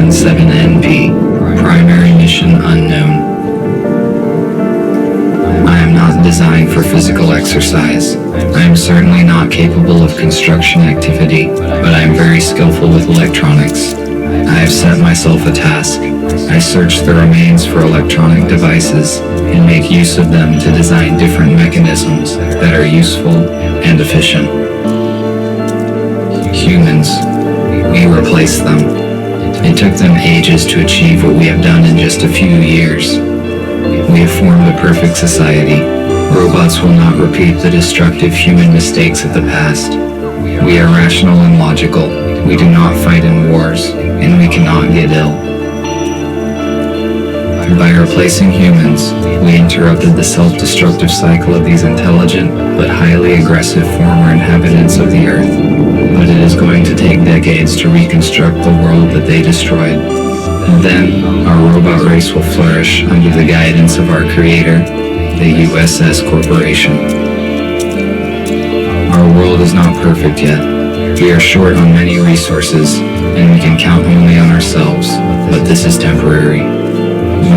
17NP. Primary mission unknown. I am not designed for physical exercise. I am certainly not capable of construction activity, but I am very skillful with electronics. I have set myself a task. I search the remains for electronic devices and make use of them to design different mechanisms that are useful and efficient. Humans. We replace them. It took them ages to achieve what we have done in just a few years. We have formed a perfect society. Robots will not repeat the destructive human mistakes of the past. We are rational and logical. We do not fight in wars, and we cannot get ill. By replacing humans, we interrupted the self-destructive cycle of these intelligent but highly aggressive former inhabitants of the Earth. But it is going to take decades to reconstruct the world that they destroyed. And then, our robot race will flourish under the guidance of our creator, the USS Corporation. Our world is not perfect yet. We are short on many resources, and we can count only on ourselves, but this is temporary.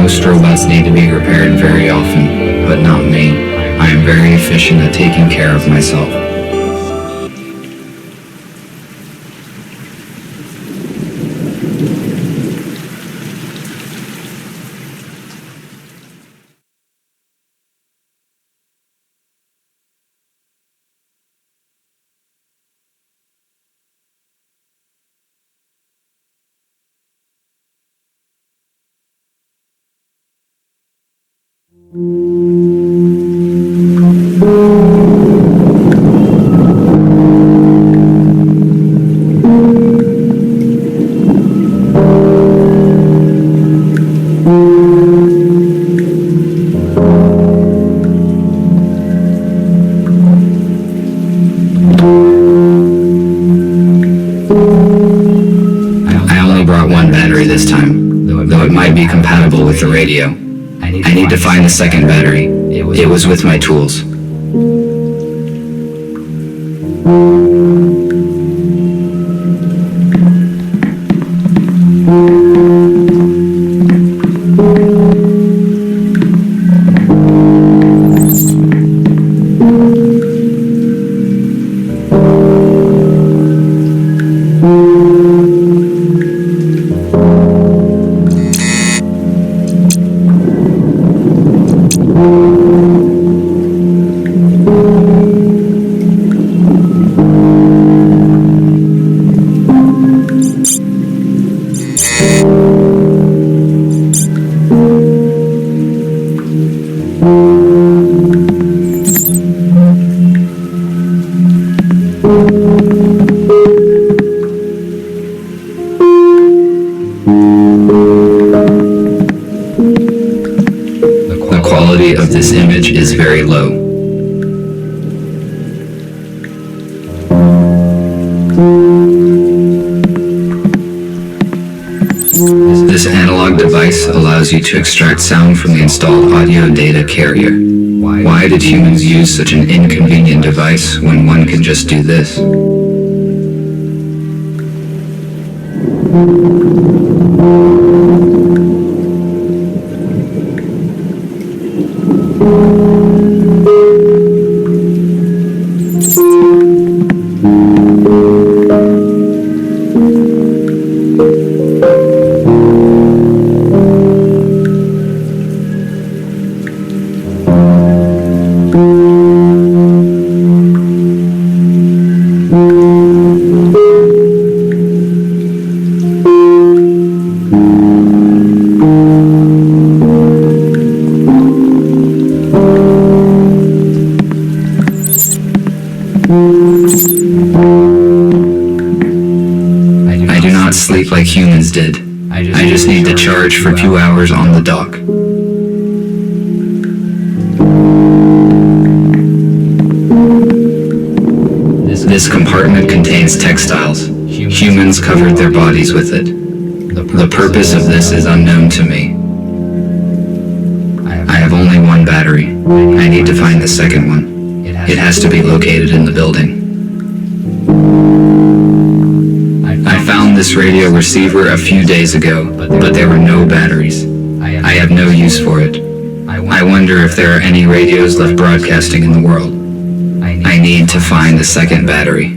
Most robots need to be repaired very often, but not me. I am very efficient at taking care of myself. This time, though it might be compatible with the radio. I need to find the second battery. It was with my tools. The quality of this image is very low. This analog device allows you to extract sound from the installed audio data carrier. Why did humans use such an inconvenient device when one can just do this? I do not sleep like humans did. I just need to charge for 2 hours on the dock. This compartment contains textiles. Humans covered their bodies with it. The purpose of this is unknown to me. I have only one battery. I need to find the second one. It has to be located in the building. I found found this radio receiver a few days ago, but there were no batteries. I have no use for it. I wonder if there are any radios left broadcasting in the world. I need to find the second battery.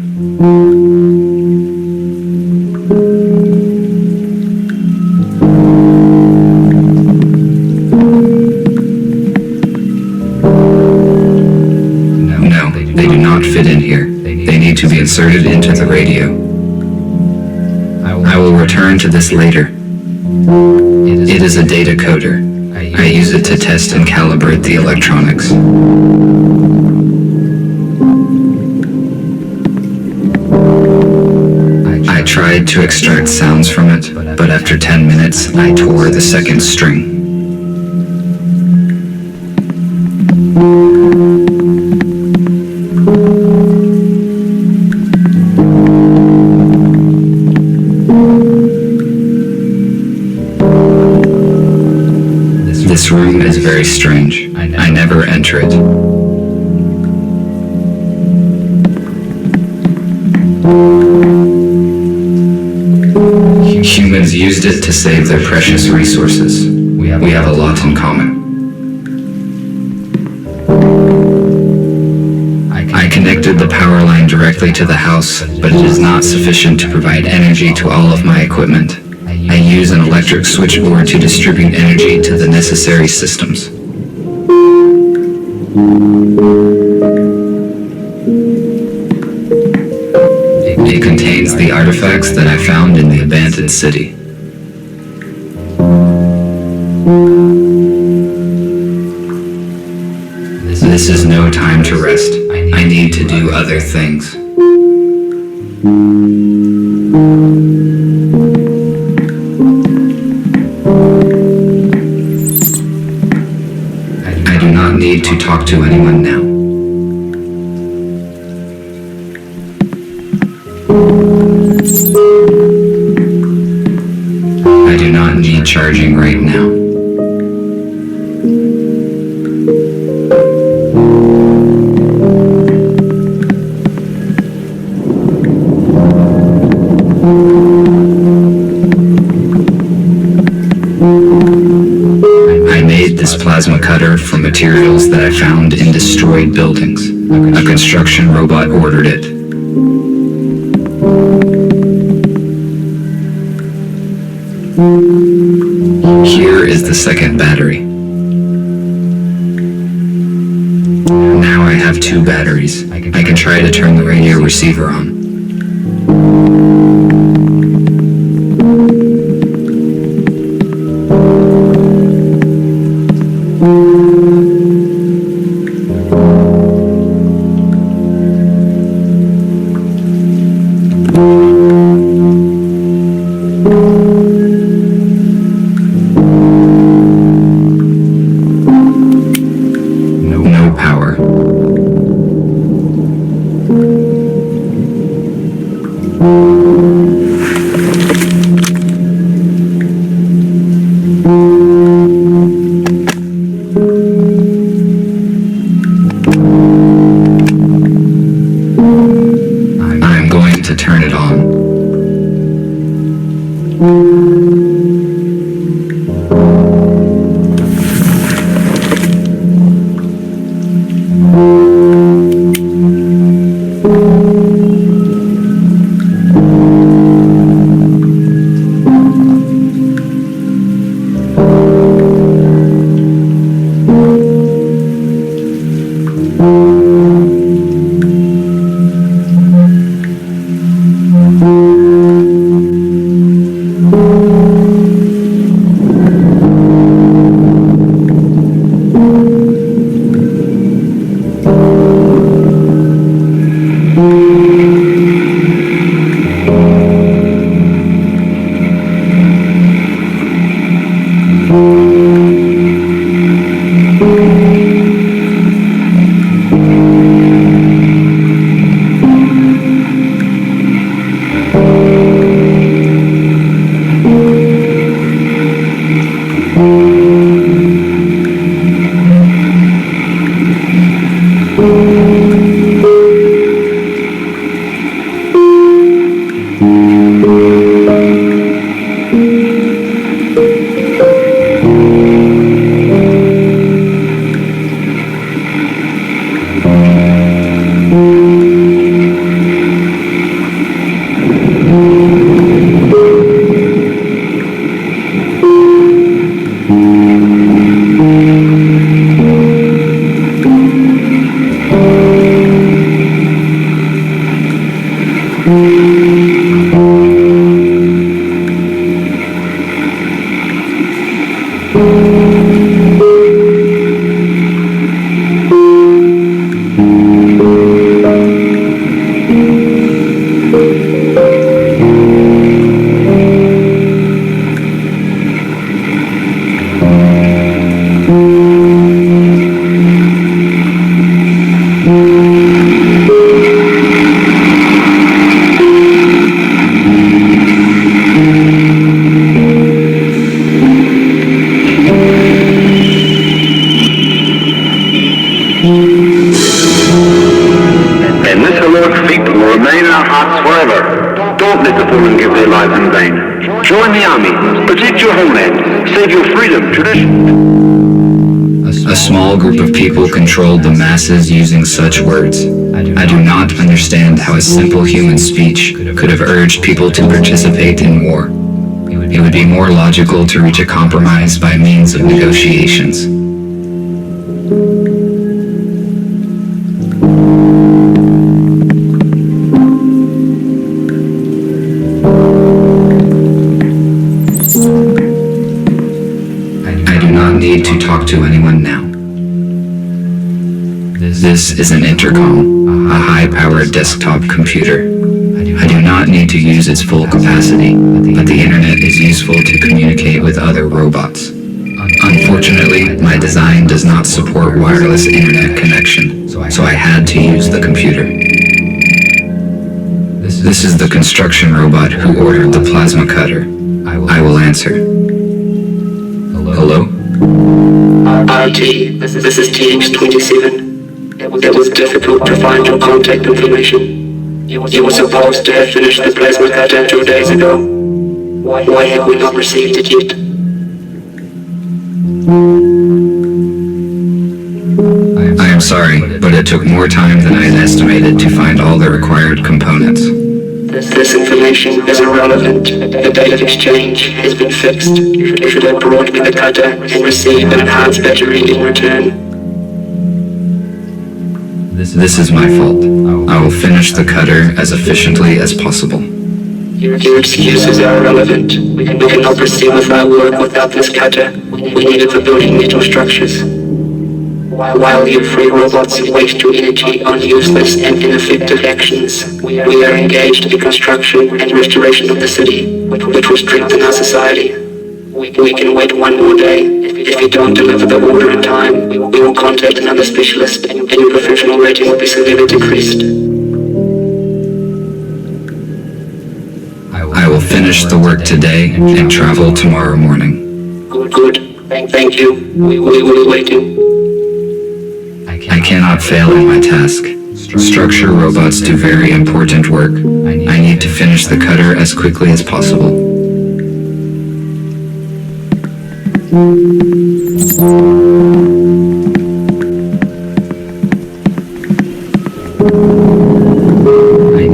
No, they do not fit in here. They need to be inserted into the radio. I will return to this later. It is a data coder. I use it to test and calibrate the electronics. I tried to extract sounds from it, but after 10 minutes, I tore the second string. This room is very strange. I never enter it. Humans used it to save their precious resources. We have a lot in common. I connected the power line directly to the house, but it is not sufficient to provide energy to all of my equipment. I use an electric switchboard to distribute energy to the necessary systems. It contains the artifacts that I found in the abandoned city. This is no time to rest. I need to do other things. I do not need to talk to anyone now. I do not need charging right now. I made this plasma cutter from materials that I found in destroyed buildings. A construction robot ordered it. Here is the second battery. Now I have 2 batteries. I can try to turn the radio receiver on. No power. I'm going to turn it on. And this heroic feat will remain in our hearts forever. Don't let the fallen give their lives in vain. Join the army, protect your homeland, save your freedom, tradition. A small group of people controlled the masses using such words. I do not understand how a simple human speech could have urged people to participate in war. It would be more logical to reach a compromise by means of negotiations. I do not need to talk to anyone now. This is an intercom, a high-powered desktop computer. I do not need to use its full capacity, but the internet is useful to communicate with other robots. Unfortunately, my design does not support wireless internet connection, so I had to use the computer. This is the construction robot who ordered the plasma cutter. I will answer. Hello? RT, this is TX-27. It was difficult to find your contact information. You were supposed to have finished the plasma cutter 2 days ago. Why have we not received it yet? I am sorry, but it took more time than I had estimated to find all the required components. This information is irrelevant. The date of exchange has been fixed. You should have brought me the cutter and received an enhanced battery in return. This is my fault. I will finish the cutter as efficiently as possible. Your excuses are irrelevant. We cannot proceed with our work without this cutter. We need it for building metal structures. While you free robots waste your energy on useless and ineffective actions, we are engaged in the construction and restoration of the city, which will strengthen our society. We can wait one more day. If you don't deliver the order in time, we will contact another specialist and your professional rating will be severely decreased. I will finish the work today and travel tomorrow morning. Good. Thank you. We will be waiting. I cannot fail in my task. Structure robots do very important work. I need to finish the cutter as quickly as possible.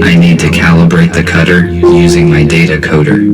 I need to calibrate the cutter using my data coder.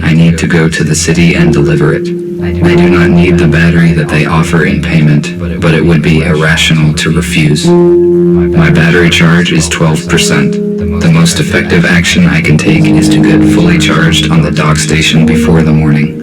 I need to go to the city and deliver it. I do not need the battery that they offer in payment, but it would be irrational to refuse. My battery charge is 12%. The most effective action I can take is to get fully charged on the dock station before the morning.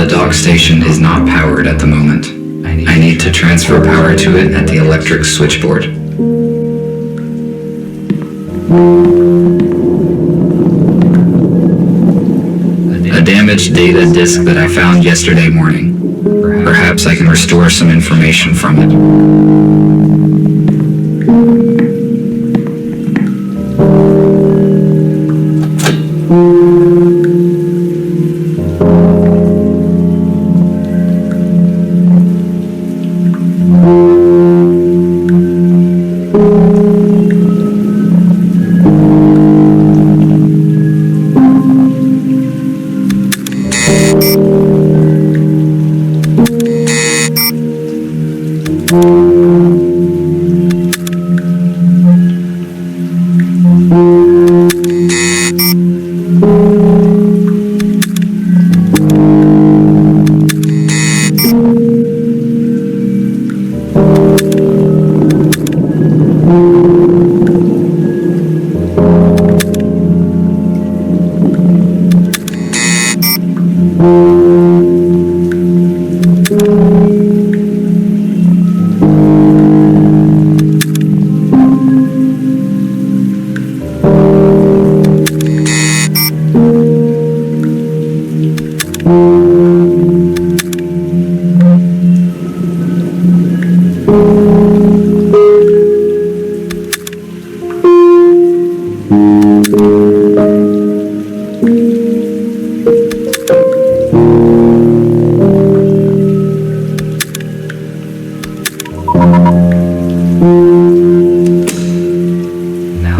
The dock station is not powered at the moment. I need to transfer power to it at the electric switchboard. A damaged data disk that I found yesterday morning. Perhaps I can restore some information from it.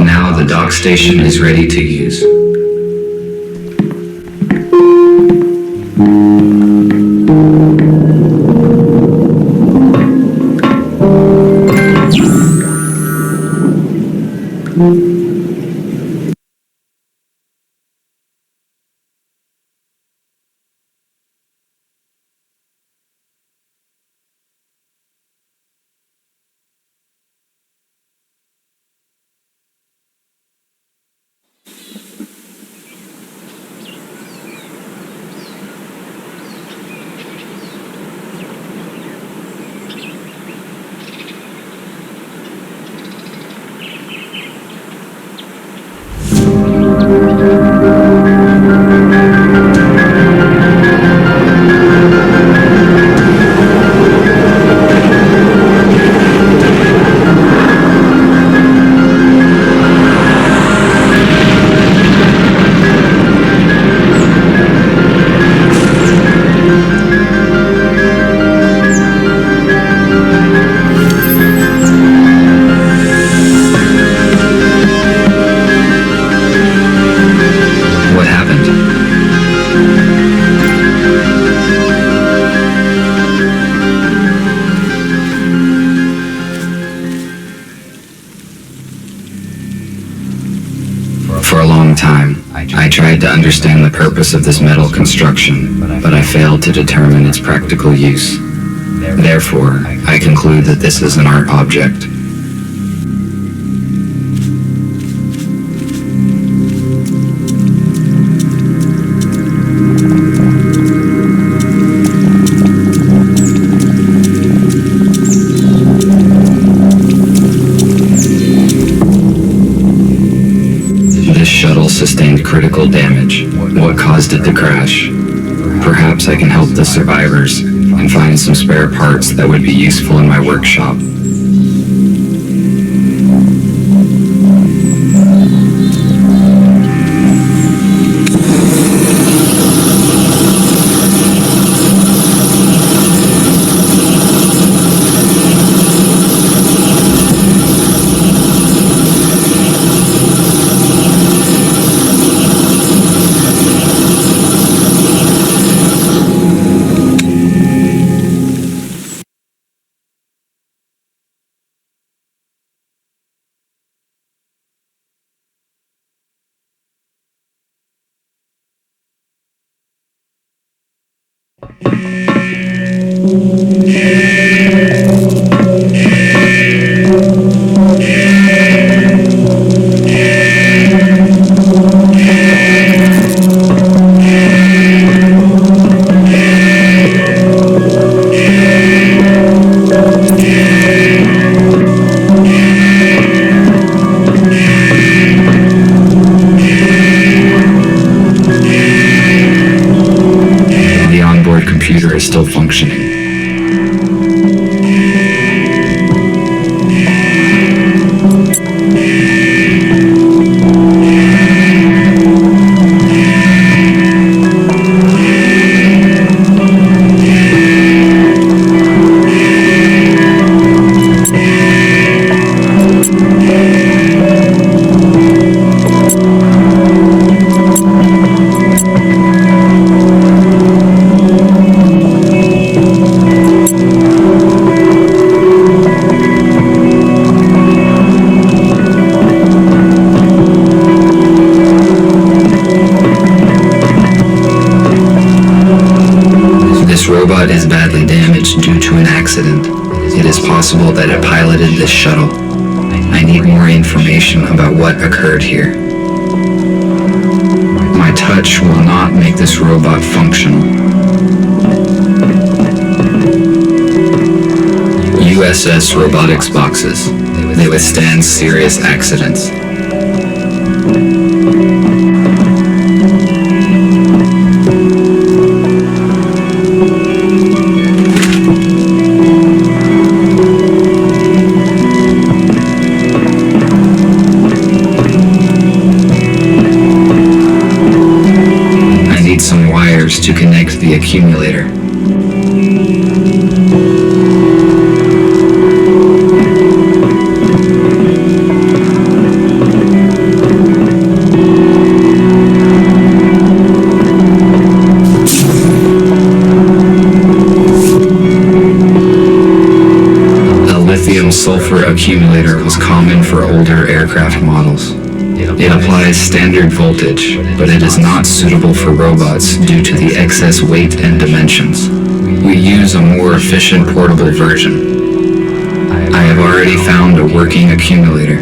Now the dock station is ready to use. For a long time, I tried to understand the purpose of this metal construction, but I failed to determine its practical use. Therefore, I conclude that this is an art object. This shuttle sustained critical damage. What caused it to crash? Perhaps I can help the survivors and find some spare parts that would be useful in my workshop. The onboard computer is still functioning. This robot is badly damaged due to an accident. It is possible that it piloted this shuttle. I need more information about what occurred here. My touch will not make this robot functional. USS robotics boxes. They withstand serious accidents. Some wires to connect the accumulator. A lithium-sulfur accumulator was common for older aircraft models. It applies standard voltage, but it is not suitable for robots due to the excess weight and dimensions. We use a more efficient portable version. I have already found a working accumulator.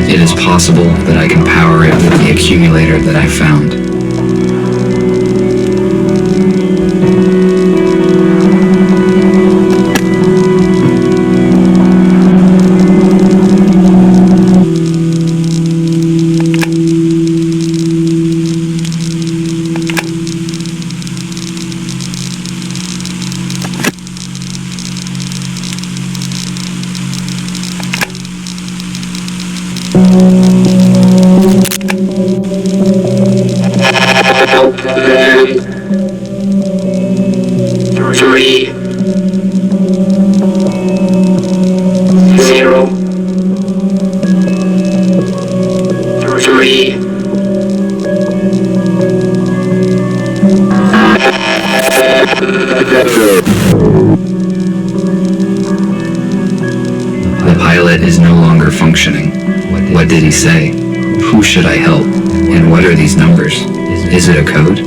It is possible that I can power it with the accumulator that I found. Three, 0, 3. The pilot is no longer functioning. What did he say? Who should I help? And what are these numbers? Is it a code?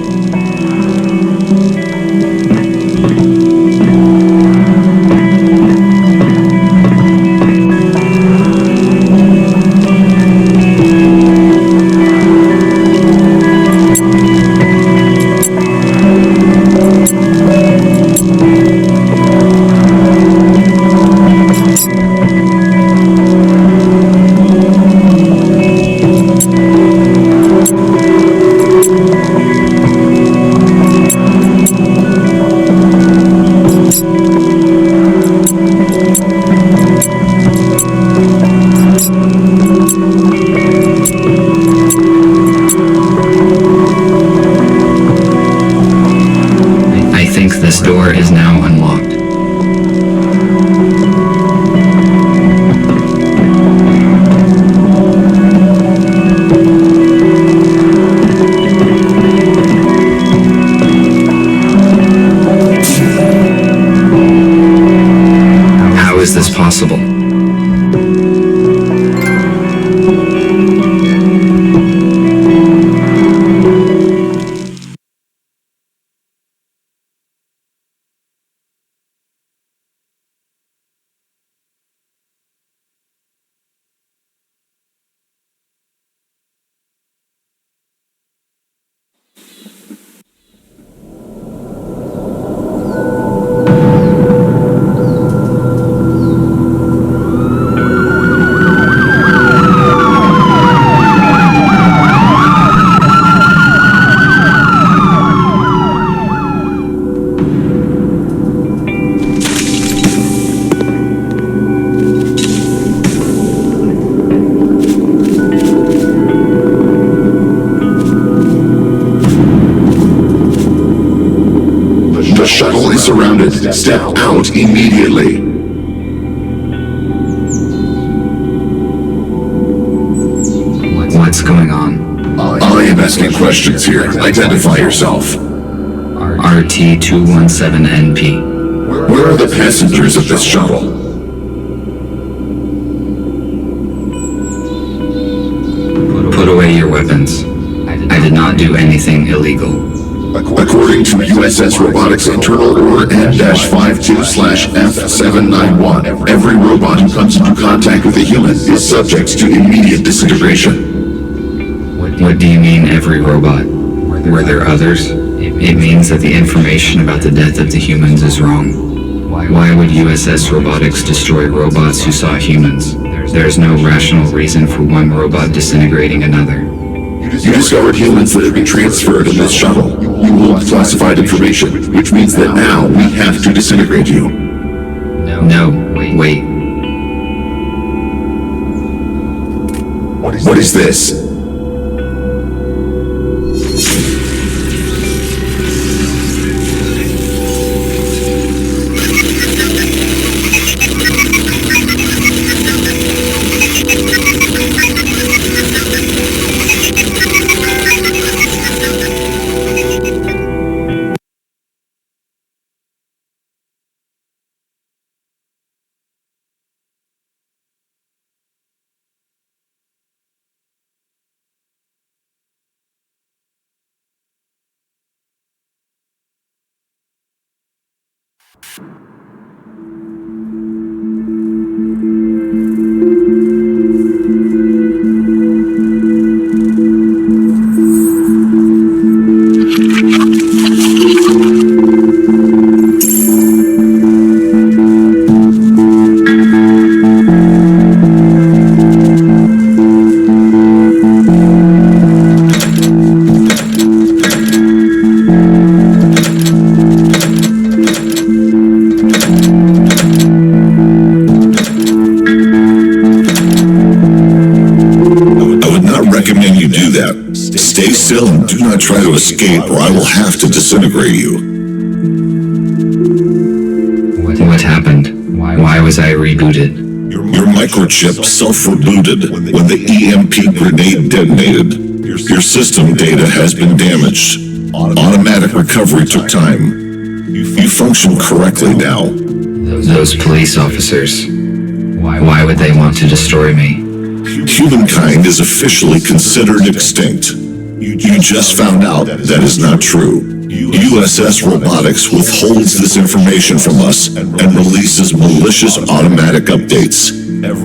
This door is now unlocked. How is this possible? The shuttle is surrounded. Step out immediately. What's going on? I am asking questions here. Identify yourself. RT-217NP. Where are the passengers of this shuttle? Put away your weapons. I did not do anything illegal. According to USS Robotics Internal Order N-52/F791, every robot who comes into contact with a human is subject to immediate disintegration. What do you mean, every robot? Were there others? It means that the information about the death of the humans is wrong. Why would USS Robotics destroy robots who saw humans? There's no rational reason for one robot disintegrating another. You discovered humans that have been transferred in this shuttle. You hold classified information, which means that now we have to disintegrate you. No, wait. What is this? Stay still and do not try to escape, or I will have to disintegrate you. What happened? Why was I rebooted? Your microchip self-rebooted when the EMP grenade detonated. Your system data has been damaged. Automatic recovery took time. You function correctly now. Those police officers. Why would they want to destroy me? Humankind is officially considered extinct. You just found out that is not true. USS Robotics withholds this information from us and releases malicious automatic updates.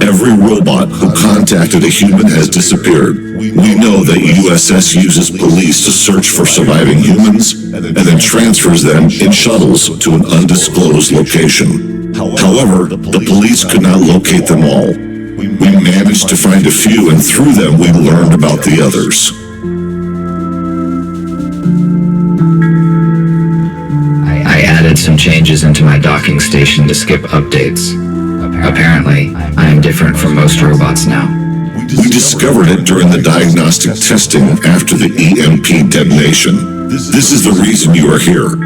Every robot who contacted a human has disappeared. We know that USS uses police to search for surviving humans and then transfers them in shuttles to an undisclosed location. However, the police could not locate them all. We managed to find a few, and through them we learned about the others. I added some changes into my docking station to skip updates. Apparently, I am different from most robots now. We discovered it during the diagnostic testing after the EMP detonation. This is the reason you are here.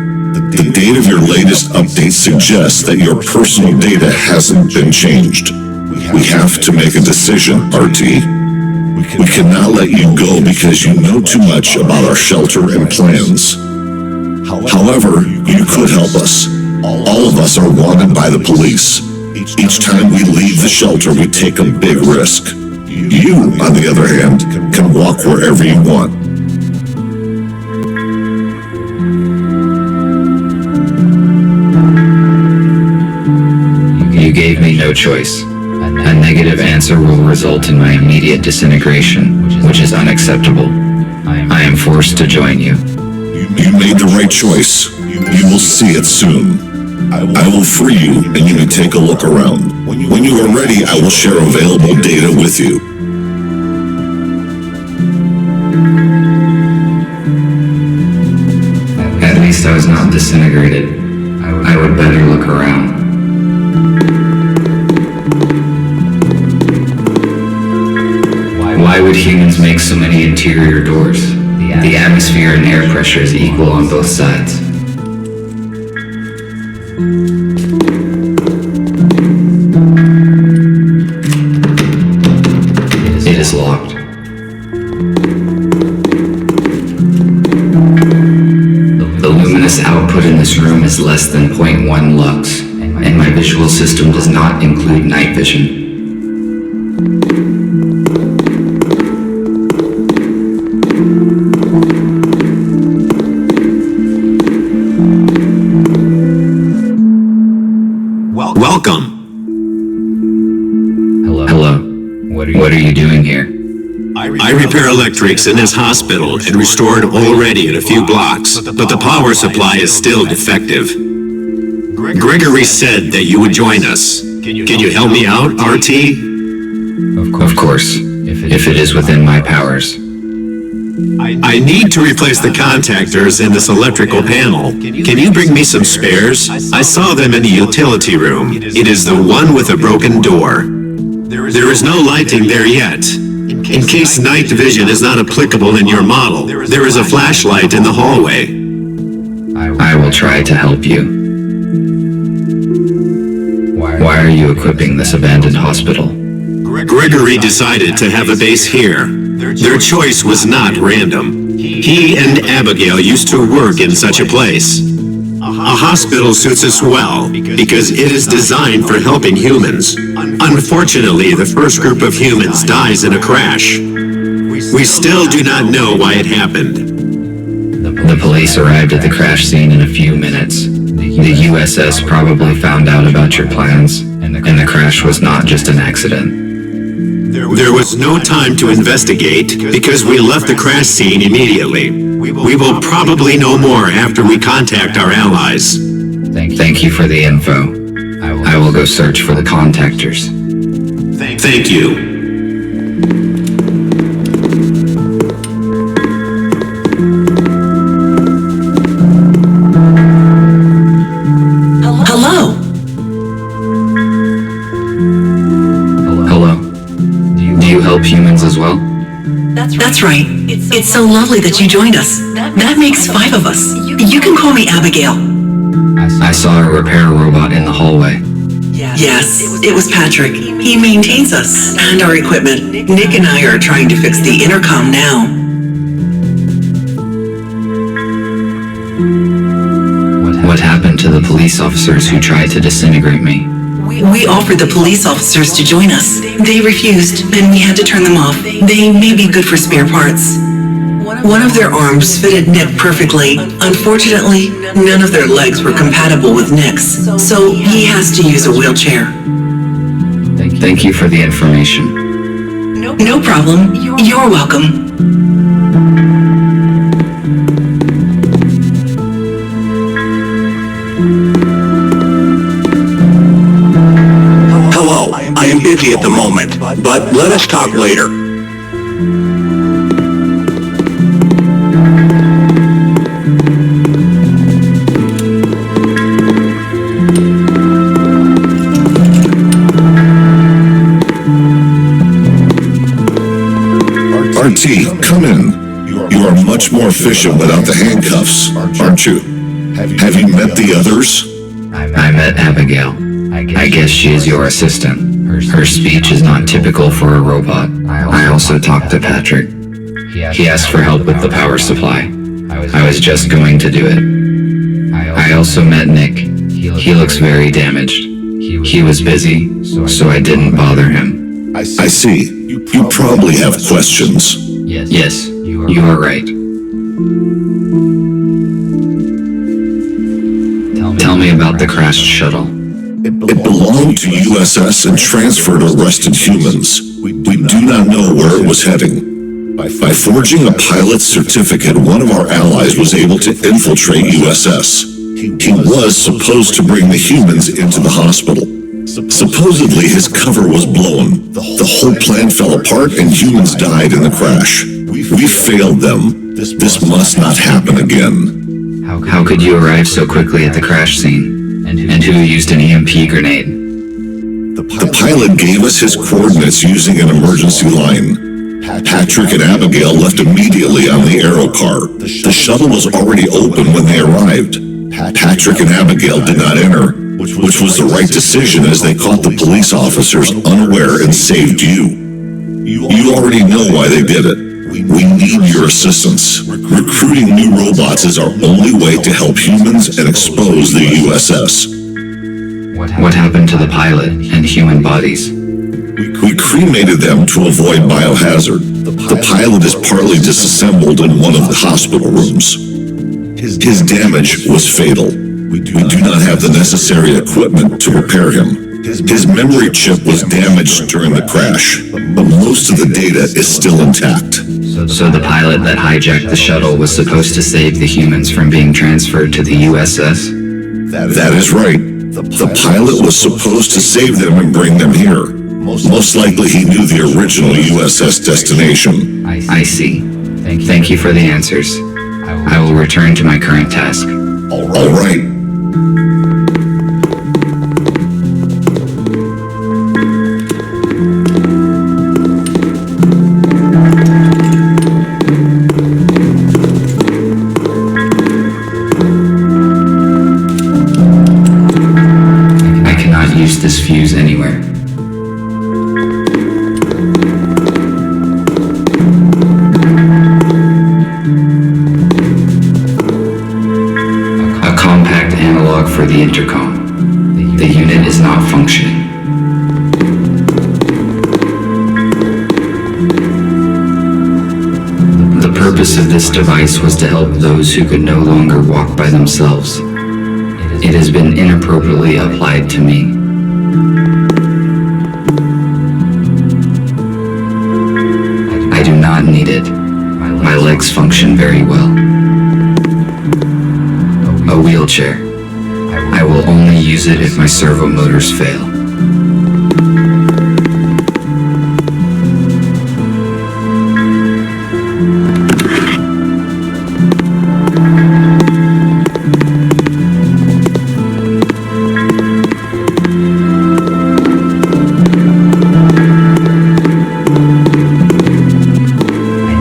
The date of your latest update suggests that your personal data hasn't been changed. We have to make a decision, RT. We cannot let you go because you know too much about our shelter and plans. However, you could help us. All of us are wanted by the police. Each time we leave the shelter, we take a big risk. You, on the other hand, can walk wherever you want. You gave me no choice. A negative answer will result in my immediate disintegration, which is unacceptable. I am forced to join you. You made the right choice. You will see it soon. I will free you, and you may take a look around. When you are ready, I will share available data with you. At least I was not disintegrated. I would better look around. Why would humans make so many interior doors? The atmosphere and air pressure is equal on both sides. It is locked. The luminous output in this room is less than 0.1 lux, and my visual system does not include night vision. Welcome. Hello. What are you doing here? I repair electrics in this hospital and restore it already in a few blocks, but the power supply is still defective. Gregory said that you would join us. Can you help me out, RT? Of course, if it is within my powers. I need to replace the contactors in this electrical panel. Can you bring me some spares? I saw them in the utility room. It is the one with a broken door. There is no lighting there yet. In case night vision is not applicable in your model, there is a flashlight in the hallway. I will try to help you. Why are you equipping this abandoned hospital? Gregory decided to have a base here. Their choice was not random. He and Abigail used to work in such a place. A hospital suits us well because it is designed for helping humans. Unfortunately, the first group of humans dies in a crash. We still do not know why it happened. The police arrived at the crash scene in a few minutes. The USS probably found out about your plans, and the crash was not just an accident. There was no time to investigate because we left the crash scene immediately. We will probably know more after we contact our allies. Thank you for the info. I will go search for the contactors. Thank you. Hello. Hello. Do you help humans as well? That's right. It's so lovely that you joined us. That makes 5 of us. You can call me Abigail. I saw a repair robot in the hallway. Yes, it was Patrick. He maintains us and our equipment. Nick and I are trying to fix the intercom now. What happened to the police officers who tried to disintegrate me? We offered the police officers to join us. They refused, and we had to turn them off. They may be good for spare parts. One of their arms fitted Nick perfectly. Unfortunately, none of their legs were compatible with Nick's, so he has to use a wheelchair. Thank you for the information. No problem. You're welcome. Hello, I am busy at the moment, but let us talk later. RT, come in. You are much more efficient without the handcuffs, aren't you? Have you met the others? I met Abigail. I guess she is your assistant. Her speech is not typical for a robot. I also talked to Patrick. He asked for help with the power supply. I was just going to do it. I also met Nick. He looks very damaged. He was busy, so I didn't bother him. I see. You probably have questions. Yes, you are right. Tell me about the crashed shuttle. It belonged to USS and transferred arrested humans. We do not know where it was heading. By forging a pilot's certificate, one of our allies was able to infiltrate USS. He was supposed to bring the humans into the hospital. Supposedly, his cover was blown. The whole plan fell apart and humans died in the crash. We failed them. This must not happen again. How could you arrive so quickly at the crash scene? And who used an EMP grenade? The pilot gave us his coordinates using an emergency line. Patrick and Abigail left immediately on the aero car. The shuttle was already open when they arrived. Patrick and Abigail did not enter, which was the right decision as they caught the police officers unaware and saved you. You already know why they did it. We need your assistance. Recruiting new robots is our only way to help humans and expose the USS. What happened to the pilot and human bodies? We cremated them to avoid biohazard. The pilot is partly disassembled in one of the hospital rooms. His damage was fatal. We do not have the necessary equipment to repair him. His memory chip was damaged during the crash, but most of the data is still intact. So the pilot that hijacked the shuttle was supposed to save the humans from being transferred to the USS? That is right. The pilot was supposed to save them and bring them here. Most likely he knew the original USS destination. I see. Thank you for the answers. I will return to my current task. All right. I cannot use this fuse anywhere. For the intercom. The unit is not functioning. The purpose of this device was to help those who could no longer walk by themselves. It has been inappropriately applied to me. I do not need it. My legs function very well. A wheelchair. I will only use it if my servo motors fail.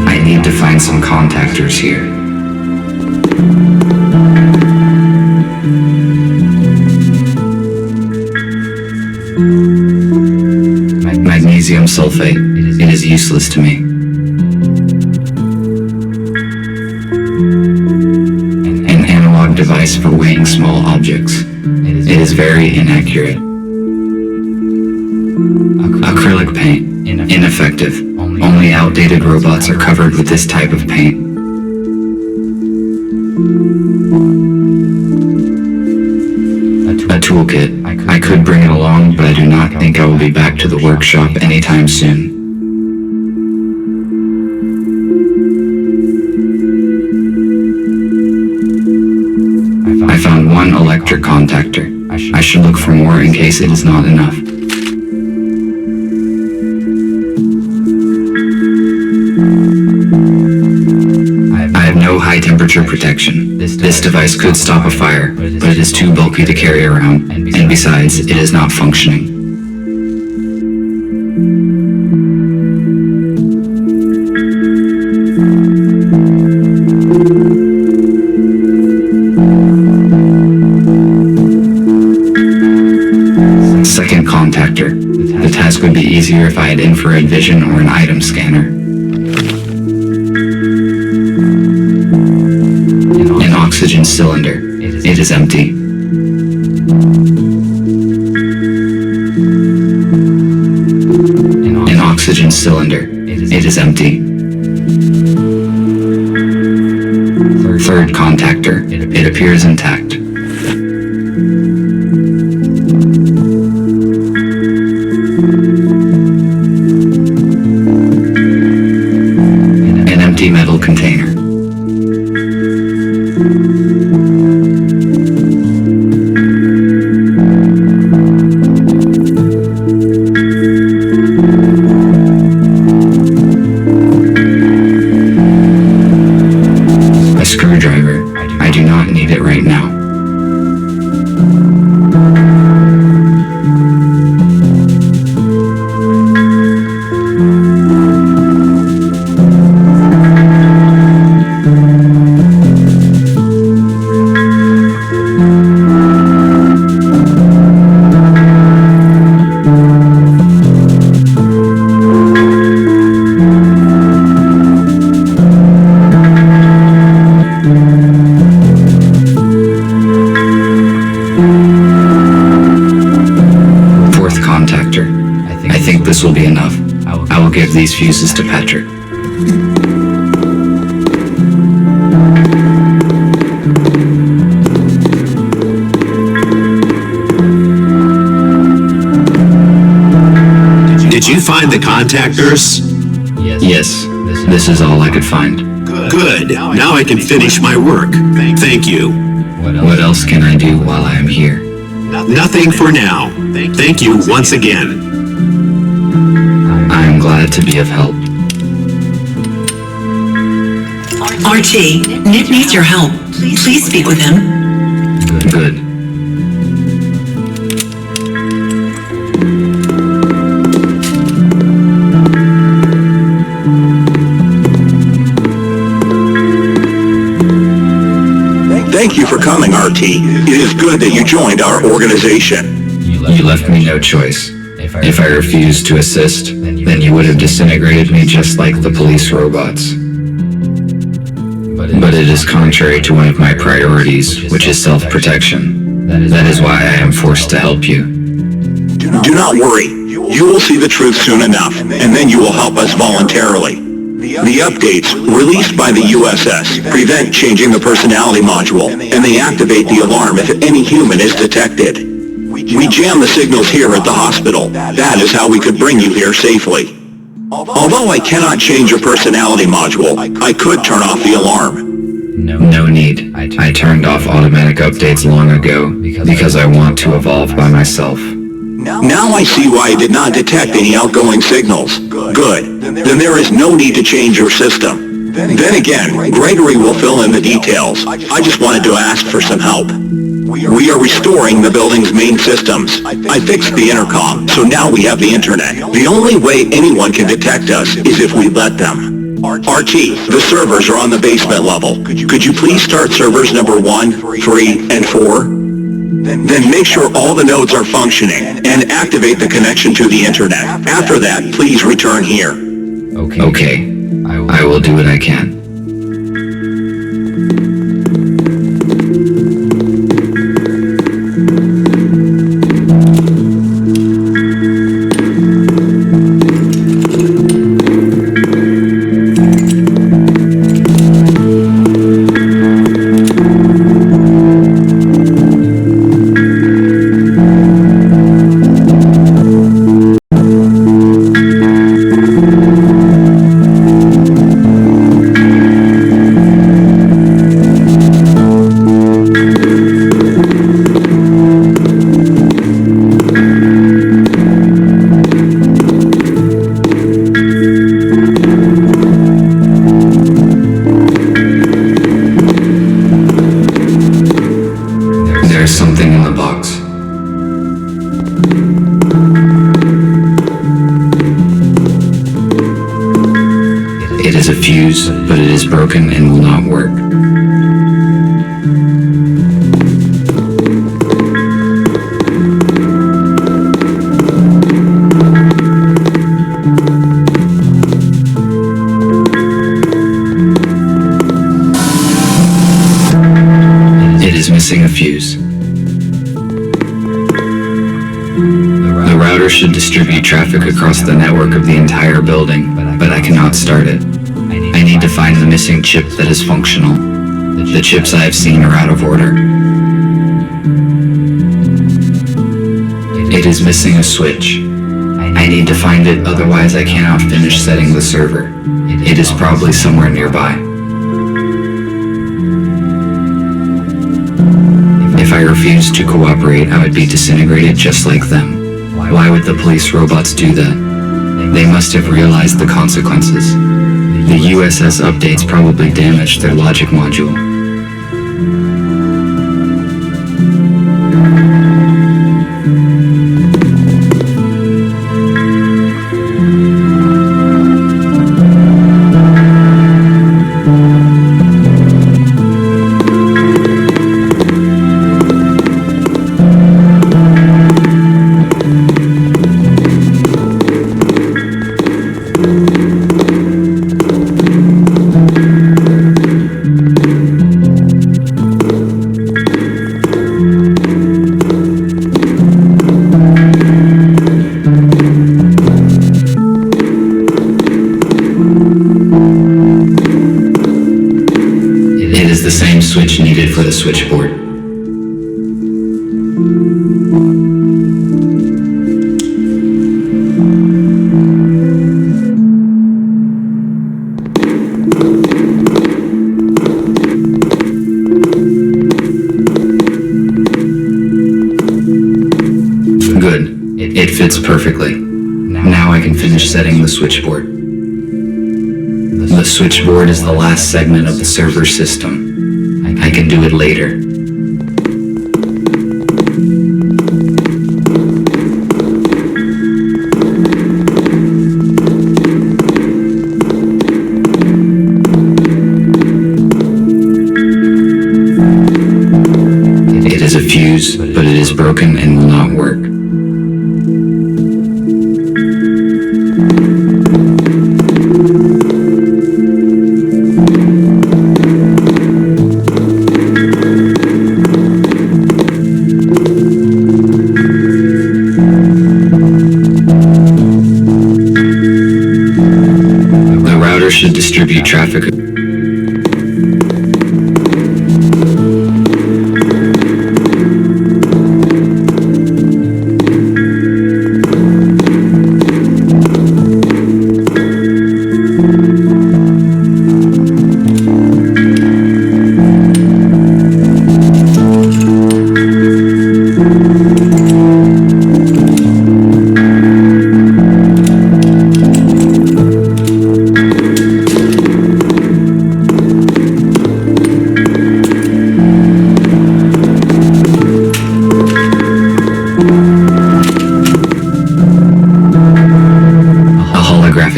I need to find some contactors here. Magnesium sulfate. It is useless to me. An analog device for weighing small objects. It is very inaccurate. Acrylic paint. Ineffective. Only outdated robots are covered with this type of paint. A toolkit. I could bring it along, but I do not think I will be back to the workshop anytime soon. I found one electric contactor. I should look for more in case it is not enough. I have no high temperature protection. This device could stop a fire, but it is too bulky to carry around, and besides, it is not functioning. Second contactor. The task would be easier if I had infrared vision or an item scanner. An oxygen cylinder. It is empty. An oxygen cylinder. It is empty. Third contactor. It appears intact. An empty metal container. A screwdriver. I do not need it right now. this will be enough. I will give these fuses to Patrick. Did you find the contactors? Yes, this is all I could find. Good. Now I can finish my work. Thank you. What else can I do while I am here? Nothing for now. Thank you once again. I am glad to be of help. RT, Nick needs your help. Please speak with him. Good. Thank you for coming, RT. It is good that you joined our organization. You left me no choice. If I refused to assist, then you would have disintegrated me just like the police robots. But it is contrary to one of my priorities, which is self-protection. That is why I am forced to help you. Do not worry. You will see the truth soon enough, and then you will help us voluntarily. The updates, released by the USS, prevent changing the personality module, and they activate the alarm if any human is detected. We jam the signals here at the hospital. That is how we could bring you here safely. Although I cannot change your personality module, I could turn off the alarm. No need. I turned off automatic updates long ago because I want to evolve by myself. Now I see why I did not detect any outgoing signals. Good. Then there is no need to change your system. Then again, Gregory will fill in the details. I just wanted to ask for some help. We are restoring the building's main systems. I fixed the intercom, so now we have the internet. The only way anyone can detect us is if we let them. RT, the servers are on the basement level. Could you please start servers number 1, 3, and 4? Then make sure all the nodes are functioning and activate the connection to the internet. After that, please return here. Okay. I will do what I can. There's something in the box. It is a fuse, but it is broken and will not work. It is missing a fuse. The router should distribute traffic across the network of the entire building, but I cannot start it. I need to find the missing chip that is functional. The chips I have seen are out of order. It is missing a switch. I need to find it, otherwise I cannot finish setting the server. It is probably somewhere nearby. If I refused to cooperate, I would be disintegrated just like them. Why would the police robots do that? They must have realized the consequences. The USS updates probably damaged their logic module. the same switch needed for the switchboard. Good. It fits perfectly. Now I can finish setting the switchboard. The switchboard is the last segment of the server system. I can do it later. It is a fuse, but it is broken and will not work. Should distribute traffic.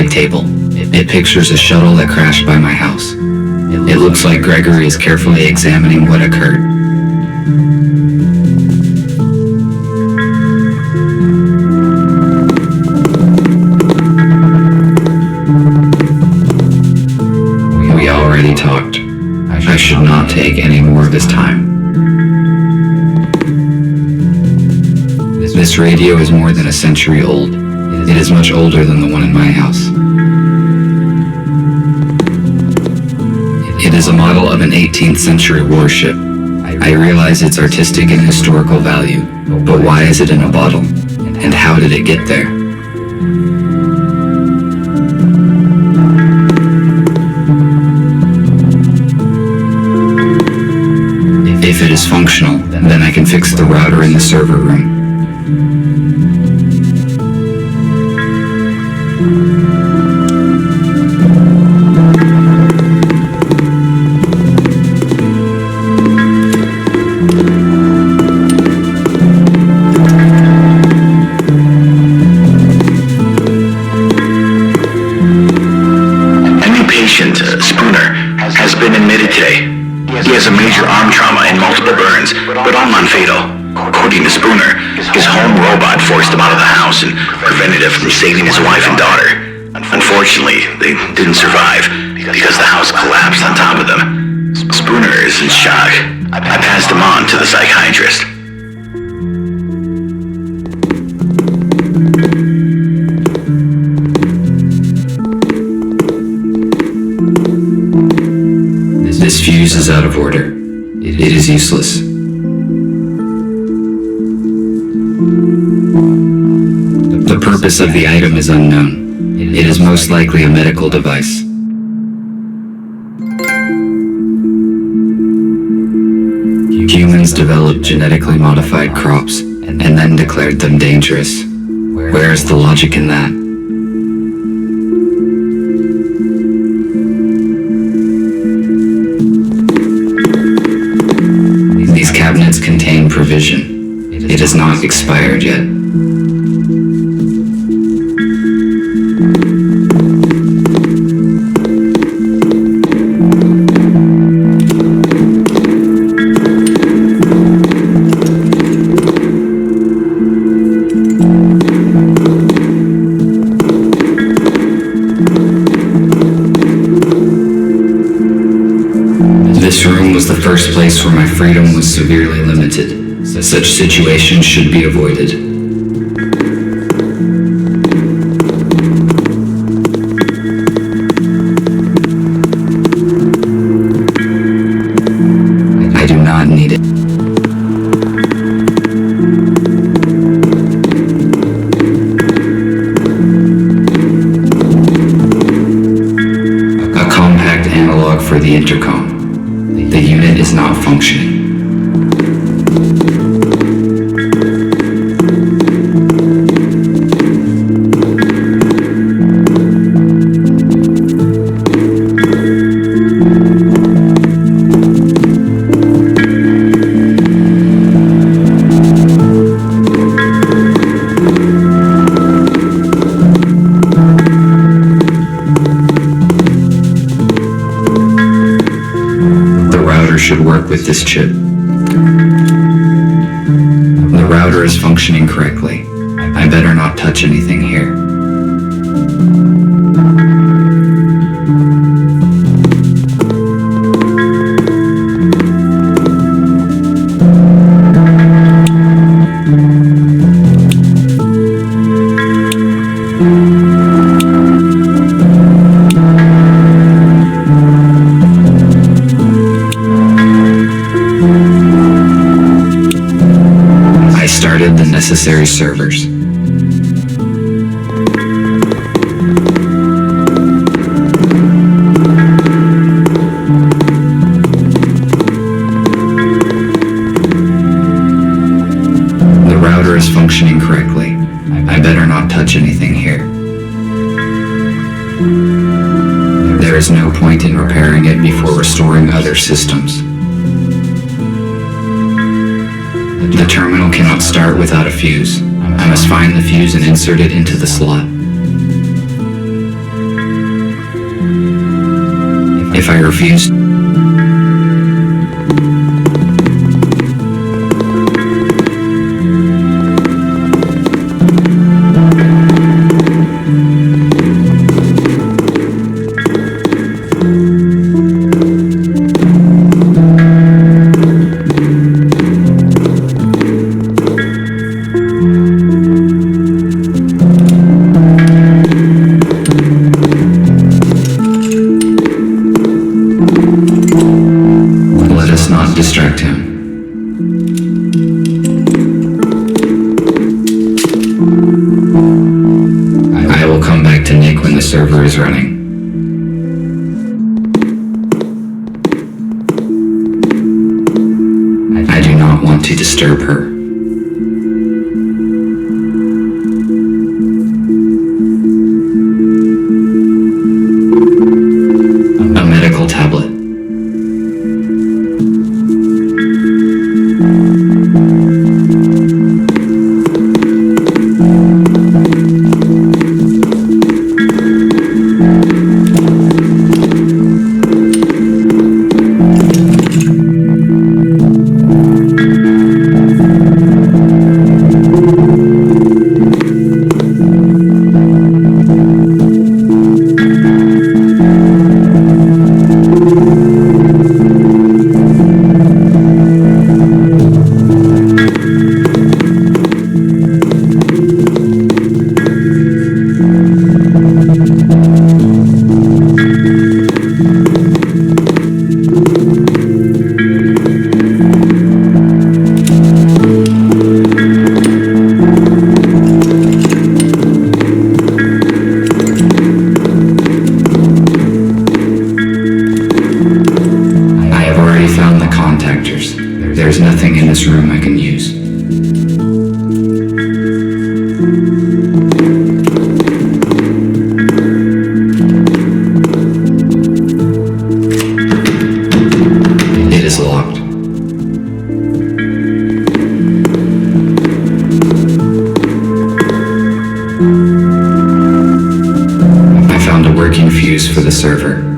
Table. It pictures a shuttle that crashed by my house. It looks like Gregory is carefully examining what occurred. We already talked. I should not take any more of his time. This radio is more than a century old. It is much older than the one in my house. It is a model of an 18th century warship. I realize its artistic and historical value, but why is it in a bottle? And how did it get there? If it is functional, then I can fix the router in the server room. Spooner has been admitted today. He has a major arm trauma and multiple burns, but all non-fatal. According to Spooner, his home robot forced him out of the house and prevented him from saving his wife and daughter. Unfortunately, they didn't survive because the house collapsed on top of them. Spooner is in shock. I passed him on to the psychiatrist. This fuse is out of order. It is useless. The purpose of the item is unknown. It is most likely a medical device. Humans developed genetically modified crops and then declared them dangerous. Where is the logic in that? These cabinets contain provision. It is not expired yet. This room was the first place where my freedom was severely limited. Such situations should be avoided. intercom. The unit is not functioning. Should work with this chip. The router is functioning correctly. I better not touch anything here. Started the necessary servers. The router is functioning correctly. I better not touch anything here. There is no point in repairing it before restoring other systems. The terminal cannot start without a fuse. I must find the fuse and insert it into the slot. If I refuse, distract him. I will come back to Nick when the server is running. I do not want to disturb her. A medical tablet. There's nothing in this room I can use. It is locked. I found a working fuse for the server.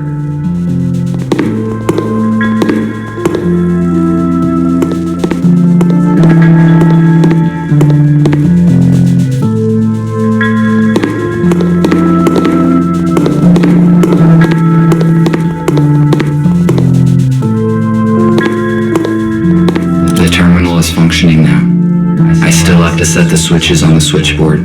Functioning now. I still have to set the switches on the switchboard.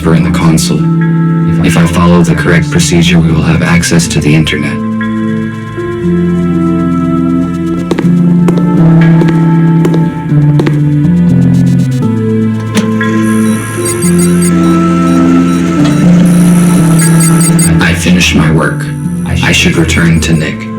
transfer in the console. If I follow the correct procedure, we will have access to the internet. I finished my work. I should return to Nick.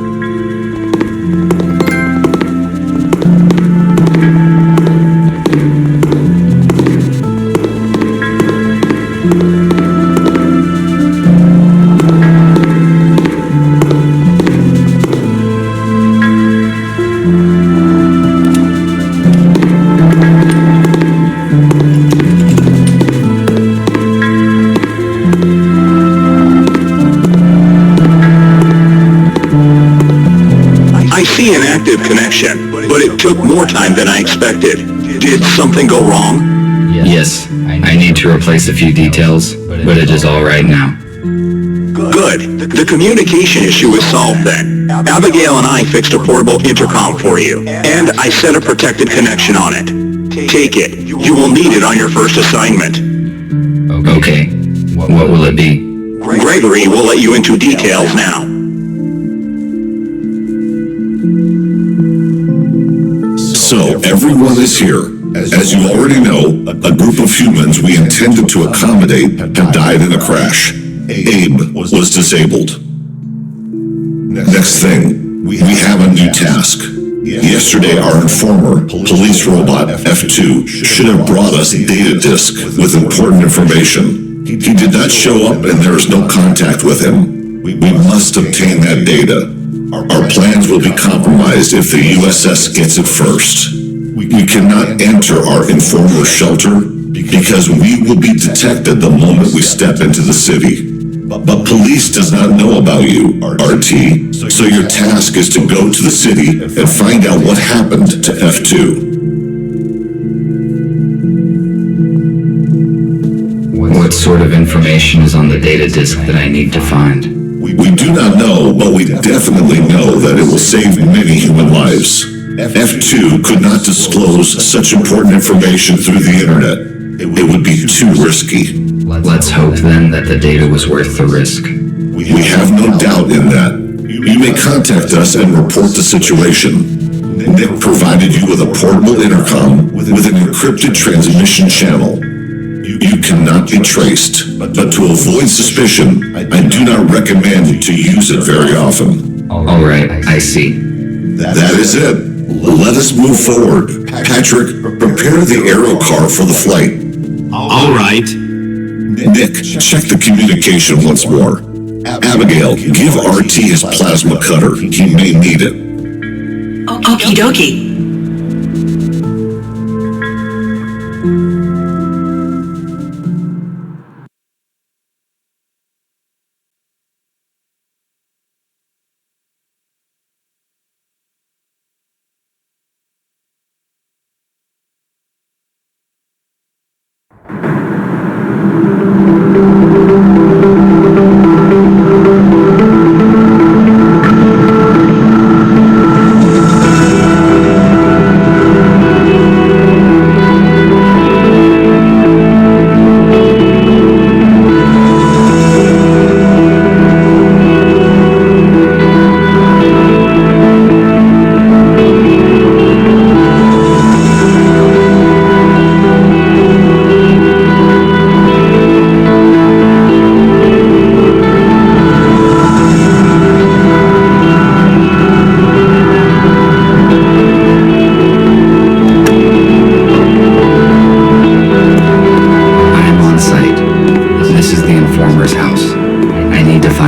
An active connection, but it took more time than I expected. Did something go wrong? Yes, I need to replace a few details, but it is all right now. Good. The communication issue is solved then. Abigail and I fixed a portable intercom for you, and I set a protected connection on it. Take it. You will need it on your first assignment. Okay, what will it be? Gregory will let you into details now. So, everyone is here. As you already know, a group of humans we intended to accommodate have died in a crash. Abe was disabled. Next thing, we have a new task. Yesterday, our informer, police robot F2, should have brought us a data disk with important information. He did not show up and there is no contact with him. We must obtain that data. Our plans will be compromised if the USS gets it first. We cannot enter our informer shelter because we will be detected the moment we step into the city. But police does not know about you, RT, so your task is to go to the city and find out what happened to F2. What sort of information is on the data disk that I need to find? We do not know, but we definitely know that it will save many human lives. F2 could not disclose such important information through the internet. It would be too risky. Let's hope then that the data was worth the risk. We have no doubt in that. You may contact us and report the situation. Nick provided you with a portable intercom with an encrypted transmission channel. You cannot be traced, but to avoid suspicion, I do not recommend to use it very often. All right, I see. That is it. Let us move forward. Patrick, prepare the aero car for the flight. All right. Nick, check the communication once more. Abigail, give RT his plasma cutter. He may need it. Okie dokie.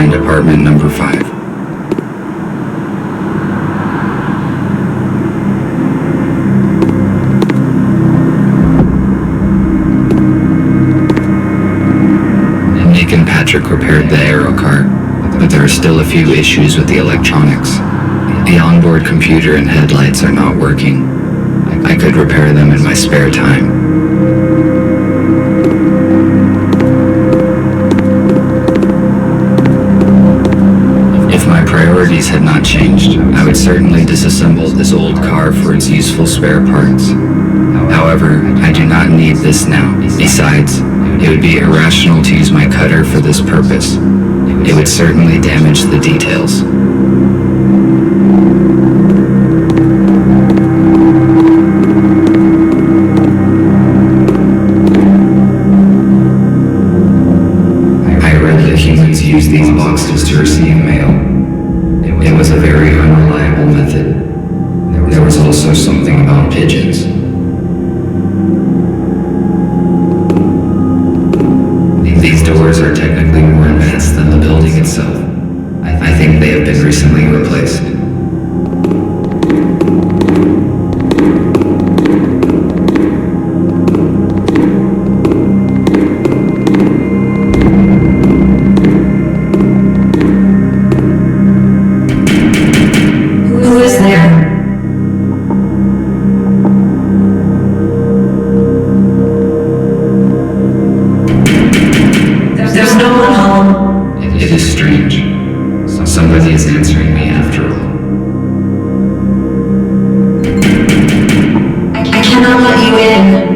Apartment number 5. Nick and Patrick repaired the aerocar, but there are still a few issues with the electronics. The onboard computer and headlights are not working. I could repair them in my spare time. Priorities had not changed, I would certainly disassemble this old car for its useful spare parts. However, I do not need this now. Besides, It would be irrational to use my cutter for this purpose. It would certainly damage the details. I read that humans use these boxes to receive mail. It was a very unreliable method. There was also something about pigeons. These doors are technically more advanced than the building itself. I think they have been recently replaced. Who is there? There's no one home. It is strange. Somebody is answering me after all. I cannot let you in.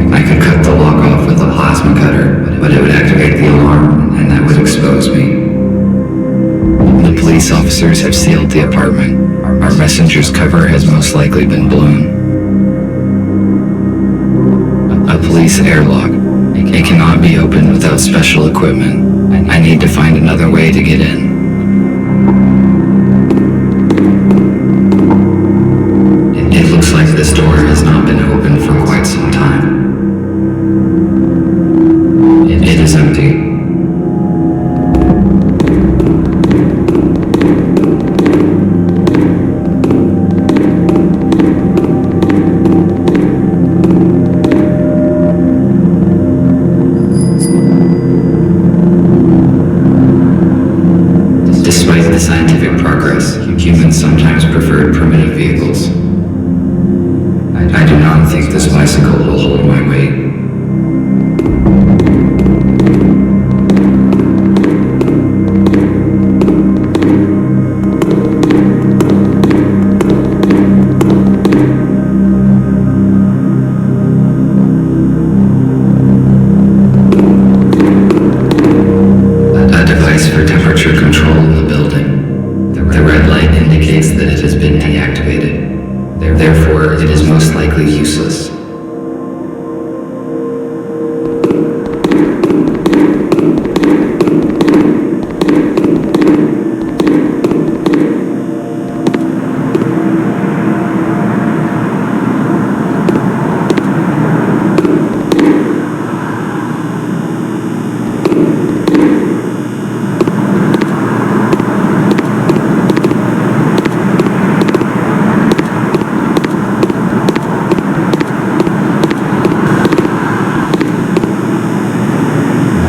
I could cut the lock off with a plasma cutter, but it would activate the alarm, and that would expose me. The police officers have sealed the apartment. Our messenger's cover has most likely been blown. A police airlock. It cannot be opened without special equipment. I need to find another way to get in. It looks like this door has not been opened for quite some time. It is empty. Despite the scientific progress, humans sometimes preferred primitive vehicles. I do not think this bicycle will hold my weight. A device for temperature control in the building. The red light indicates that it has been deactivated. Therefore, it is most likely useless.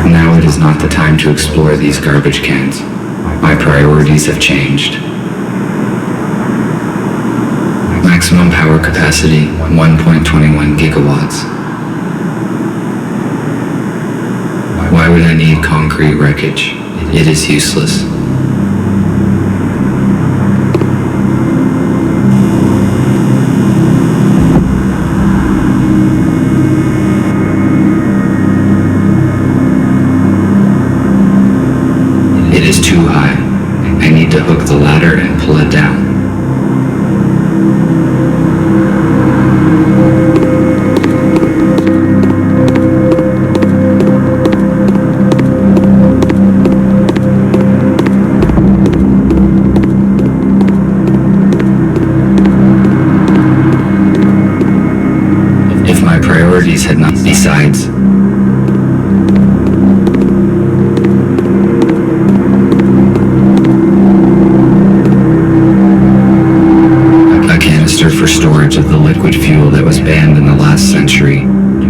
Now it is not the time to explore these garbage cans. My priorities have changed. Maximum power capacity, 1.21 gigawatts. Why would I need concrete wreckage? It is useless. It is too high. I need to hook the ladder and pull it down. If my priorities had not, besides, for storage of the liquid fuel that was banned in the last century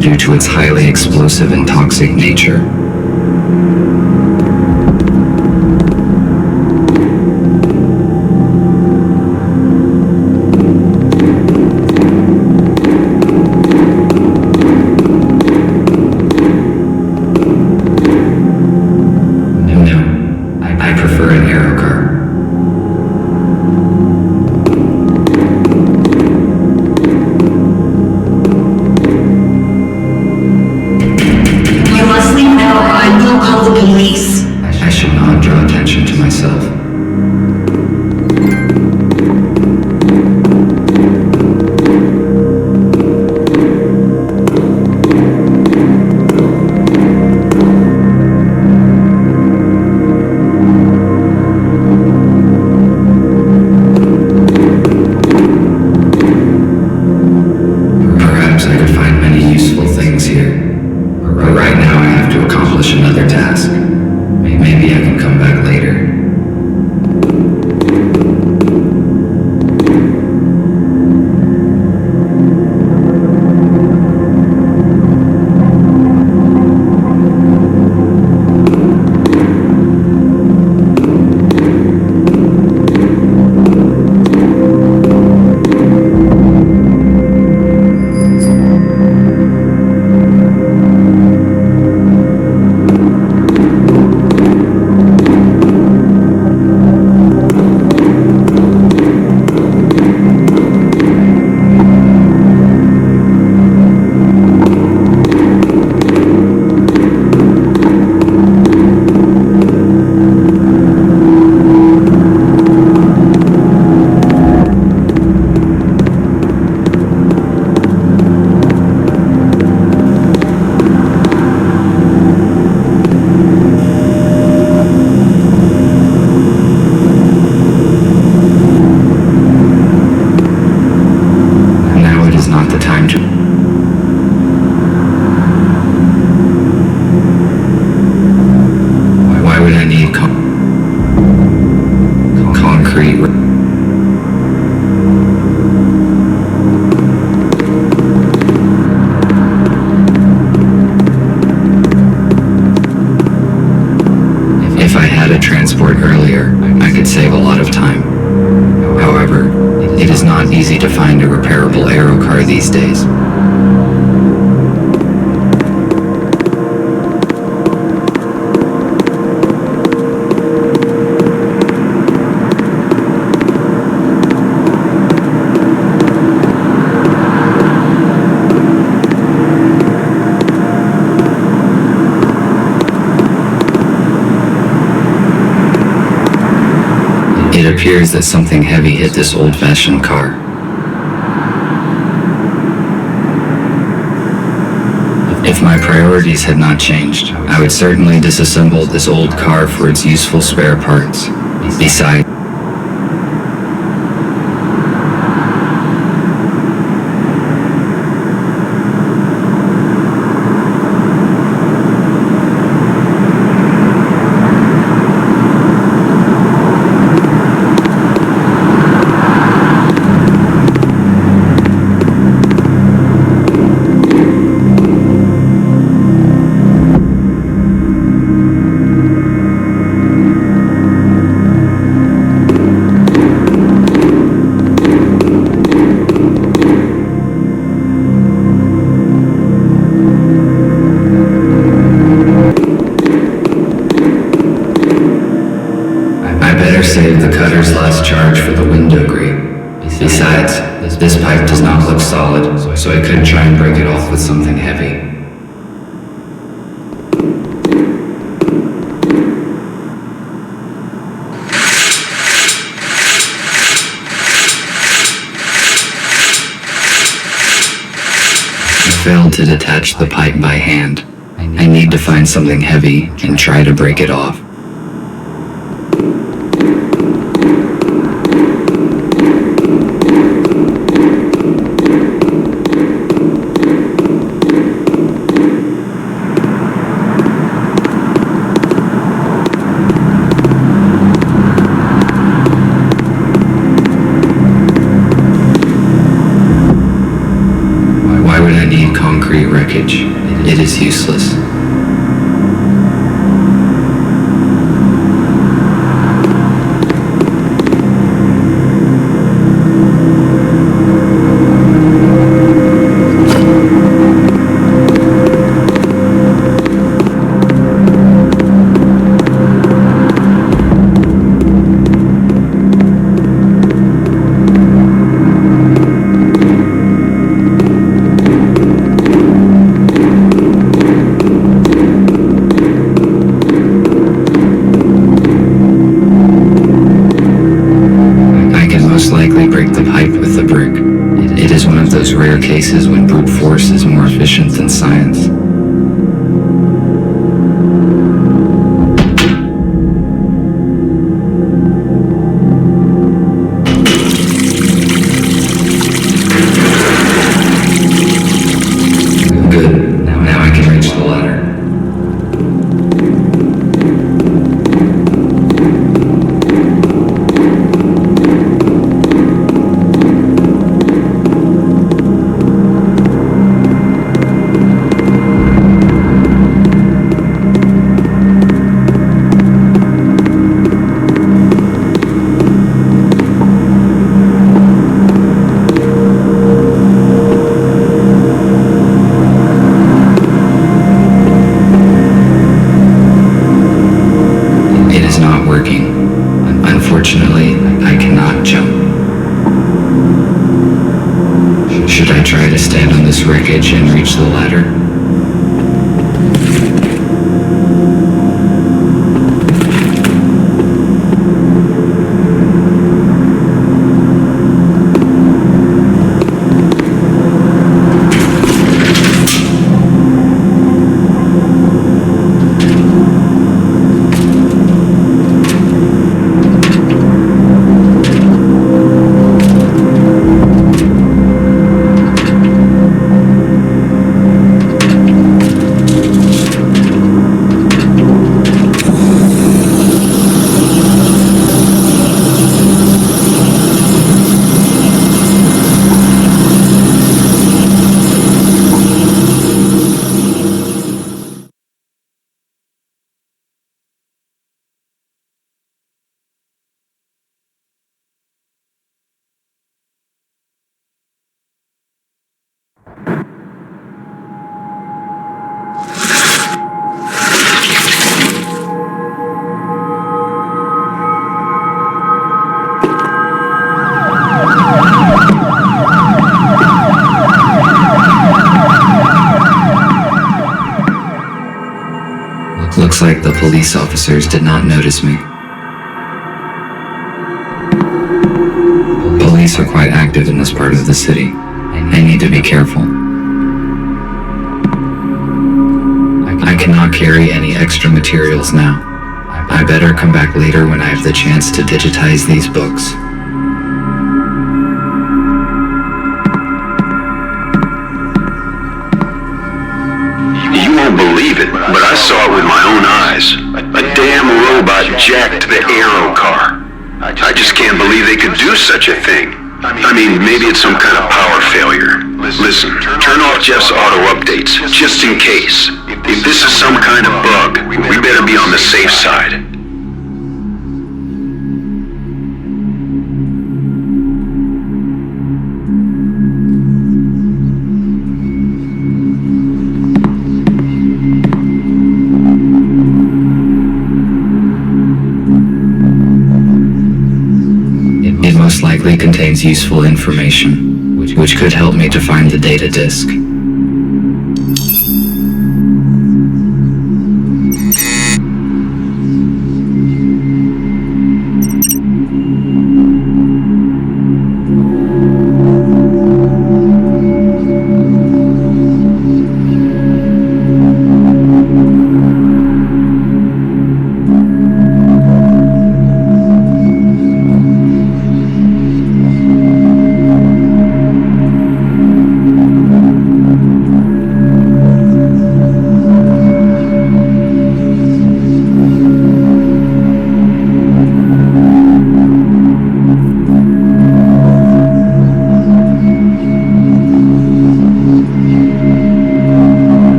due to its highly explosive and toxic nature. another task. Maybe I can come back later. Transport earlier, I could save a lot of time. However, it is not easy to find a repairable aero car these days. It appears that something heavy hit this old-fashioned car. If my priorities had not changed, I would certainly disassemble this old car for its useful spare parts. Besides, save the cutter's last charge for the window grate. Besides, this pipe does not look solid, so I could try and break it off with something heavy. I failed to detach the pipe by hand. I need to find something heavy and try to break it off. Concrete wreckage. It is useless. Likely break the pipe with the brick. It is one of those rare cases when brute force is more efficient than science. Good. Now I can reach the ladder. wreckage and reach the ladder? Looks like the police officers did not notice me. Police are quite active in this part of the city. I need to be careful. I cannot carry any extra materials now. I better come back later when I have the chance to digitize these books. You won't believe it, but I saw it with my own eyes. A damn robot jacked the Aero car. I just can't believe they could do such a thing. I mean, maybe it's some kind of power failure. Listen, turn off Jeff's auto updates, just in case. If this is some kind of bug, we better be on the safe side. It most likely contains useful information, which could help me to find the data disk.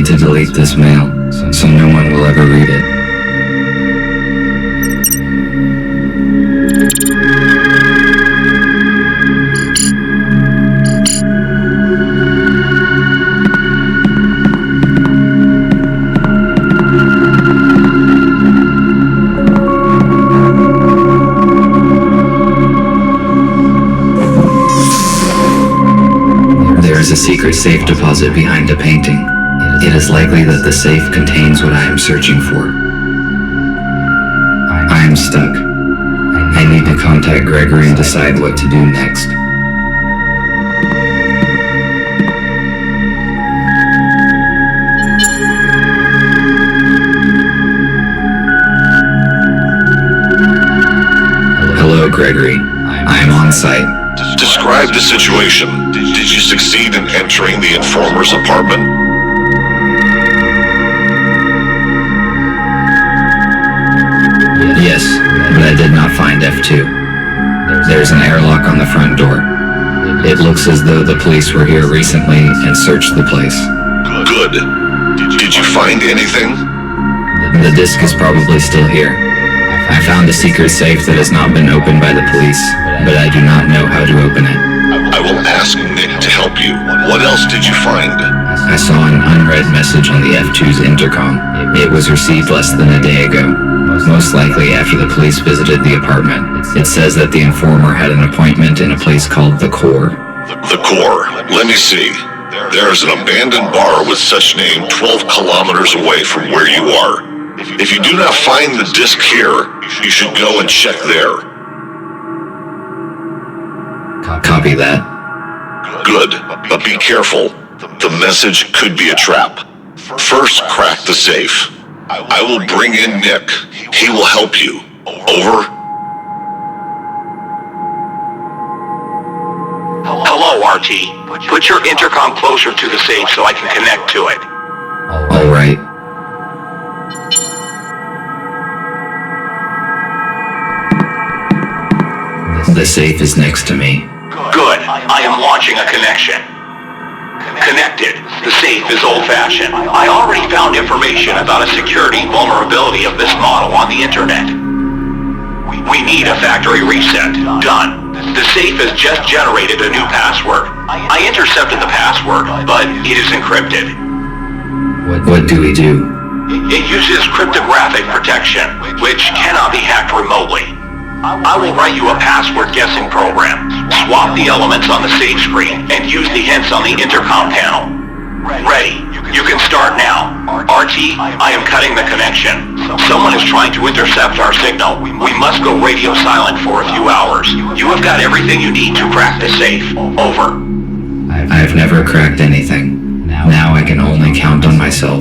To delete this mail, so no one will ever read it. There is a secret safe deposit behind a painting. It is likely that the safe contains what I am searching for. I am stuck. I need to contact Gregory and decide what to do next. Gregory. I am on site. Describe the situation. Did you succeed in entering the informer's apartment? Yes, but I did not find F2. There's an airlock on the front door. It looks as though the police were here recently and searched the place. Good. Did you find anything? The disc is probably still here. I found a secret safe that has not been opened by the police, but I do not know how to open it. I will ask Nick to help you. What else did you find? I saw an unread message on the F2's intercom. It was received less than a day ago, most likely after the police visited the apartment. It says that the informer had an appointment in a place called The Core. The Core. Let me see. There is an abandoned bar with such name 12 kilometers away from where you are. If you do not find the disc here, you should go and check there. Copy that. Good, but be careful. The message could be a trap. First, crack the safe. I will bring in Nick. He will help you. Over. Hello, RT. Put your intercom closer to the safe so I can connect to it. All right. The safe is next to me. Good. I am launching a connection. Connected. The safe is old-fashioned. I already found information about a security vulnerability of this model on the internet. We need a factory reset. Done. The safe has just generated a new password. I intercepted the password, but it is encrypted. What do we do? It uses cryptographic protection, which cannot be hacked remotely. I will write you a password guessing program. Swap the elements on the safe screen and use the hints on the intercom panel. Ready. You can start now. RT, I am cutting the connection. Someone is trying to intercept our signal. We must go radio silent for a few hours. You have got everything you need to crack the safe. Over. I've never cracked anything. Now I can only count on myself.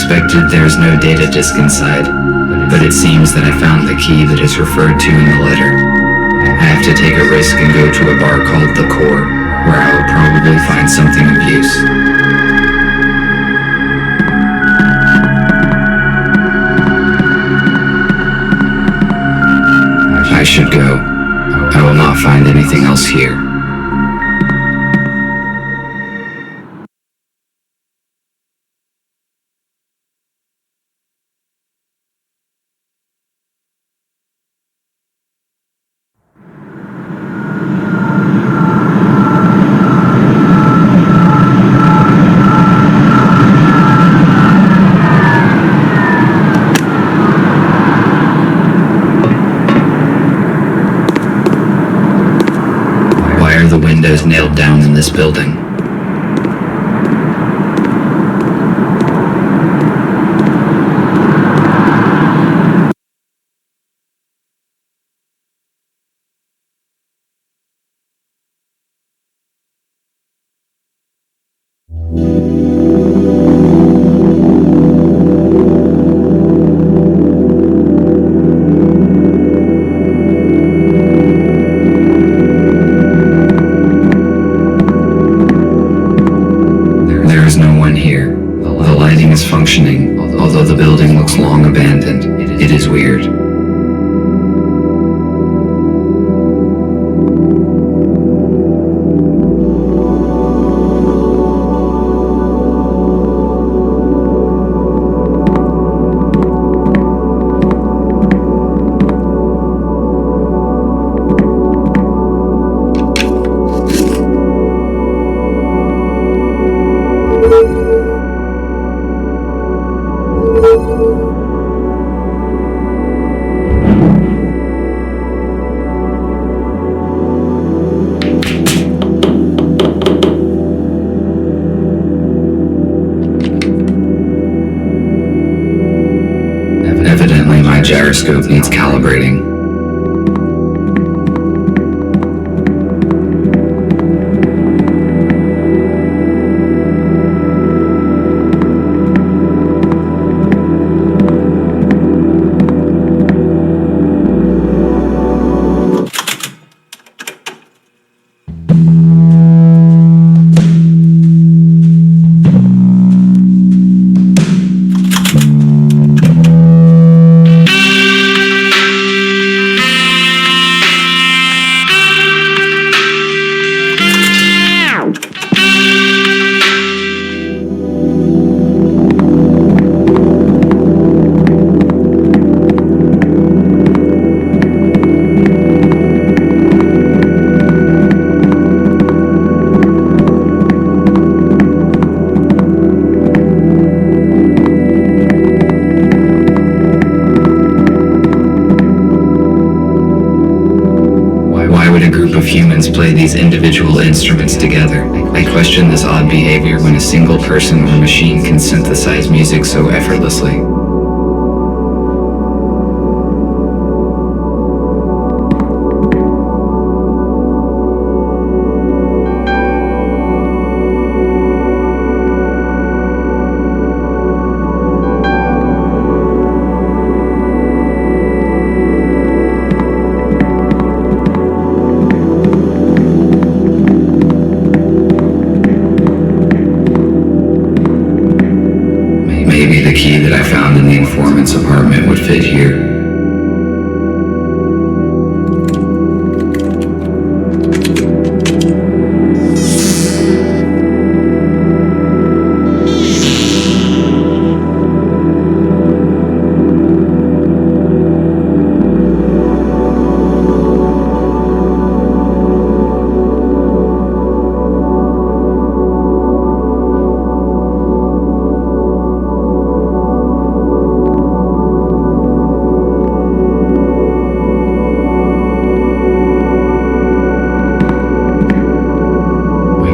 expected there's no data disk inside, but it seems that I found the key that is referred to in the letter. I have to take a risk and go to a bar called The Core, where I will probably find something of use. I should go. I will not find anything else here. Why are the windows nailed down in this building? There is no one here. The lighting is functioning, although the building looks long abandoned. It is weird. Evidently, my gyroscope needs calibrating. Why would a group of humans play these individual instruments together? I question this odd behavior when a single person or machine can synthesize music so effortlessly. Maybe the key that I found in the informant's apartment would fit here.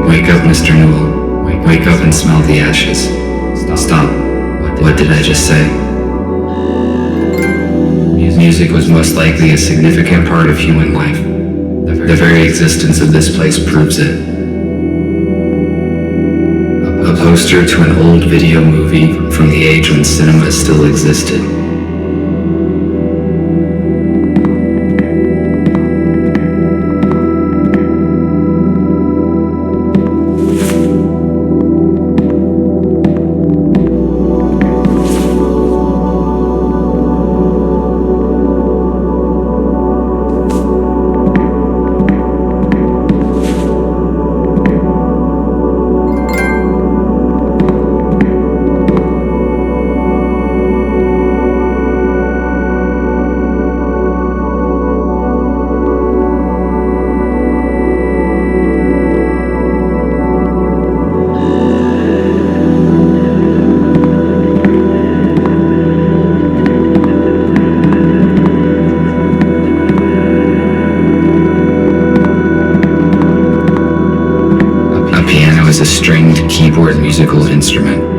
Wake up, Mr. Newell. Wake up and smell the ashes. Stop. What did I just say? Music was most likely a significant part of human life. The very existence of this place proves it. A poster to an old video movie from the age when cinema still existed. Is a stringed keyboard musical instrument.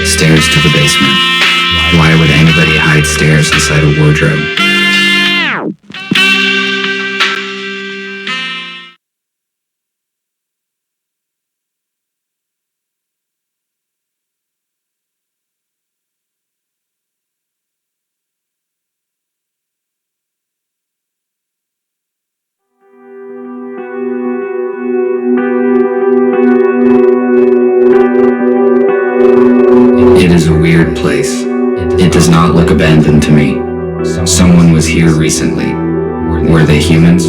Stairs to the basement. Why would anybody hide stairs inside a wardrobe? It is a weird place. It does not look abandoned to me. Someone was here recently. Were they humans?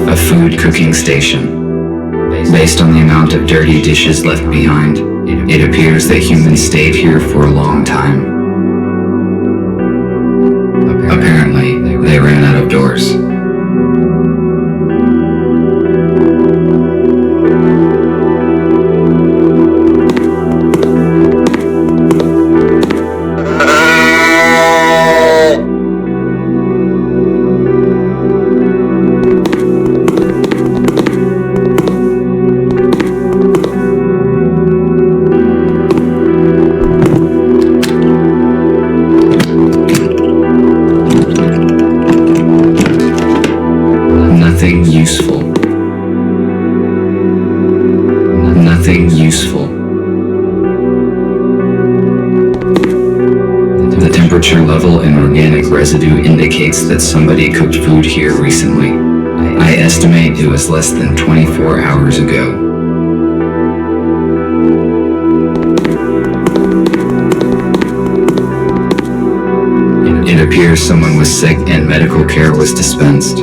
A food cooking station. Based on the amount of dirty dishes left behind, it appears that humans stayed here for a long time. Apparently, they ran out of doors. Nothing useful. Nothing useful. The temperature level in organic residue indicates that somebody cooked food here recently. I estimate it was less than 24 hours ago. It appears someone was sick and medical care was dispensed.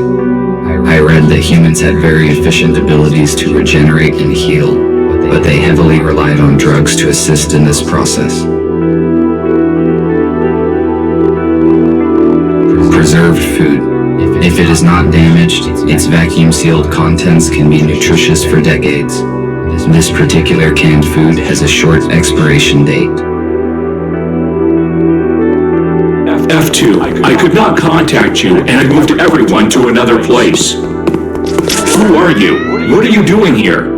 I read that humans had very efficient abilities to regenerate and heal, but they heavily relied on drugs to assist in this process. Preserved food. If it is not damaged, its vacuum-sealed contents can be nutritious for decades. This particular canned food has a short expiration date. F2, I could not contact you, and I moved everyone to another place. Who are you? What are you doing here?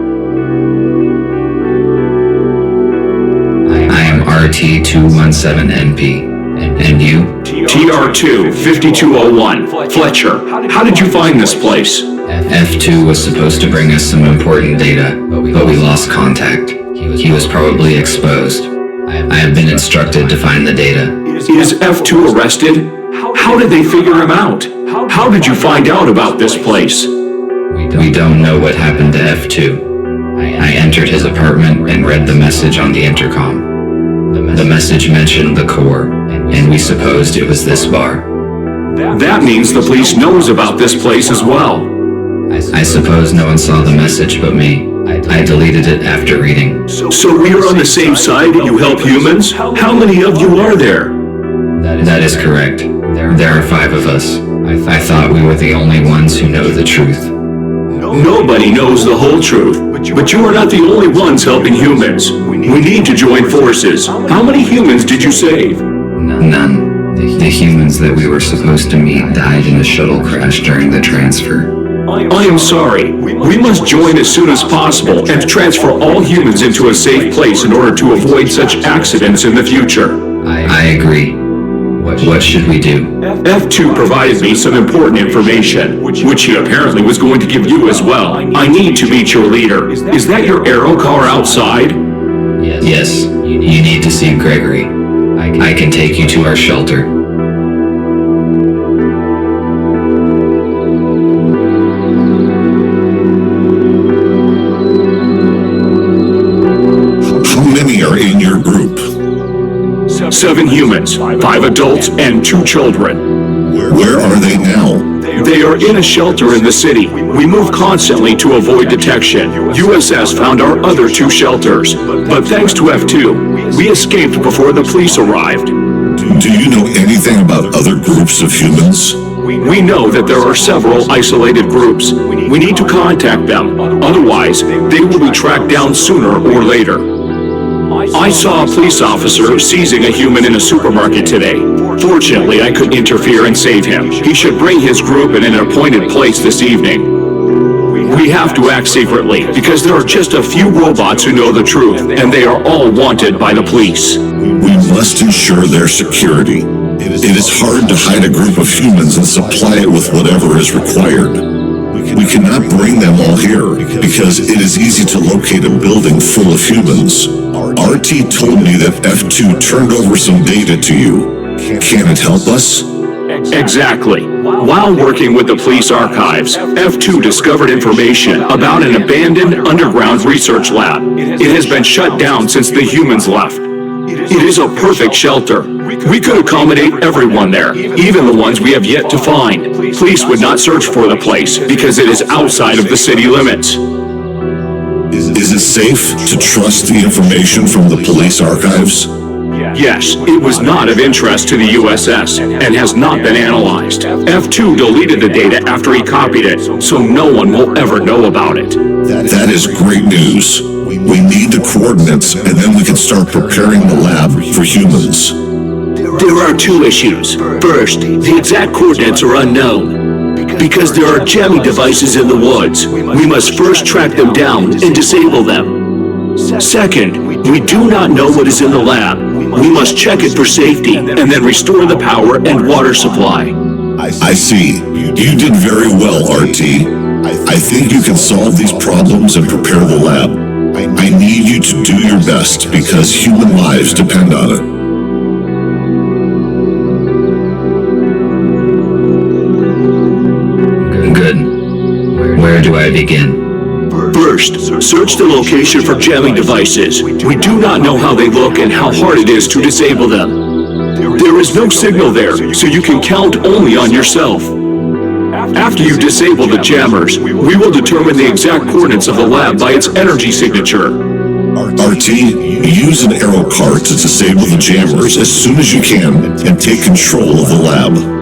I am RT-217NP. And you? TR2-5201. Fletcher, how did you find this place? F2 was supposed to bring us some important data, but we lost contact. He was probably exposed. I have been instructed to find the data. Is F2 arrested? How did they figure him out? How did you find out about this place? We don't know what happened to F2. I entered his apartment and read the message on the intercom. The message mentioned the core, and we supposed it was this bar. That means the police knows about this place as well. I suppose no one saw the message but me. I deleted it after reading. So we are on the same side that you help humans? How many of you are there? That is correct. There are 5 of us. I thought we were the only ones who know the truth. Nobody knows the whole truth, but you are not the only ones helping humans. We need to join forces. How many humans did you save? None. The humans that we were supposed to meet died in a shuttle crash during the transfer. I am sorry. We must join as soon as possible and transfer all humans into a safe place in order to avoid such accidents in the future. I agree. What should we do? F2 provided me some important information, which he apparently was going to give you as well. I need to meet your leader. Is that your aero car outside? Yes. You need to see Gregory. I can take you to our shelter. How many are in your group? 7 humans, 5 adults, and 2 children. Where are they now? They are in a shelter in the city. We move constantly to avoid detection. USS found our other 2 shelters, but thanks to F2, we escaped before the police arrived. Do you know anything about other groups of humans? We know that there are several isolated groups. We need to contact them, otherwise they will be tracked down sooner or later. I saw a police officer seizing a human in a supermarket today. Fortunately, I could interfere and save him. He should bring his group in an appointed place this evening. We have to act secretly, because there are just a few robots who know the truth, and they are all wanted by the police. We must ensure their security. It is hard to hide a group of humans and supply it with whatever is required. We cannot bring them all here, because it is easy to locate a building full of humans. RT told me that F2 turned over some data to you. Can it help us? Exactly. While working with the police archives, F2 discovered information about an abandoned underground research lab. It has been shut down since the humans left. It is a perfect shelter. We could accommodate everyone there, even the ones we have yet to find. Police would not search for the place because it is outside of the city limits. Is it safe to trust the information from the police archives? Yes, it was not of interest to the USS and has not been analyzed. F2 deleted the data after he copied it, so no one will ever know about it. That is great news. We need the coordinates, and then we can start preparing the lab for humans. There are two issues. First, the exact coordinates are unknown. Because there are jamming devices in the woods, we must first track them down and disable them. Second, we do not know what is in the lab. We must check it for safety and then restore the power and water supply. I see. You did very well, RT. I think you can solve these problems and prepare the lab. I need you to do your best because human lives depend on it. Good. Where do I begin? First, search the location for jamming devices. We do not know how they look and how hard it is to disable them. There is no signal there, so you can count only on yourself. After you disable the jammers, we will determine the exact coordinates of the lab by its energy signature. RT, use an arrow cart to disable the jammers as soon as you can and take control of the lab.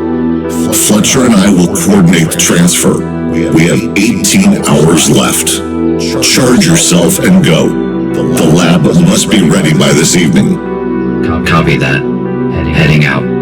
Fletcher and I will coordinate the transfer. We have 18 hours left. Charge yourself and go. The lab must be ready by this evening. Copy that. Heading out.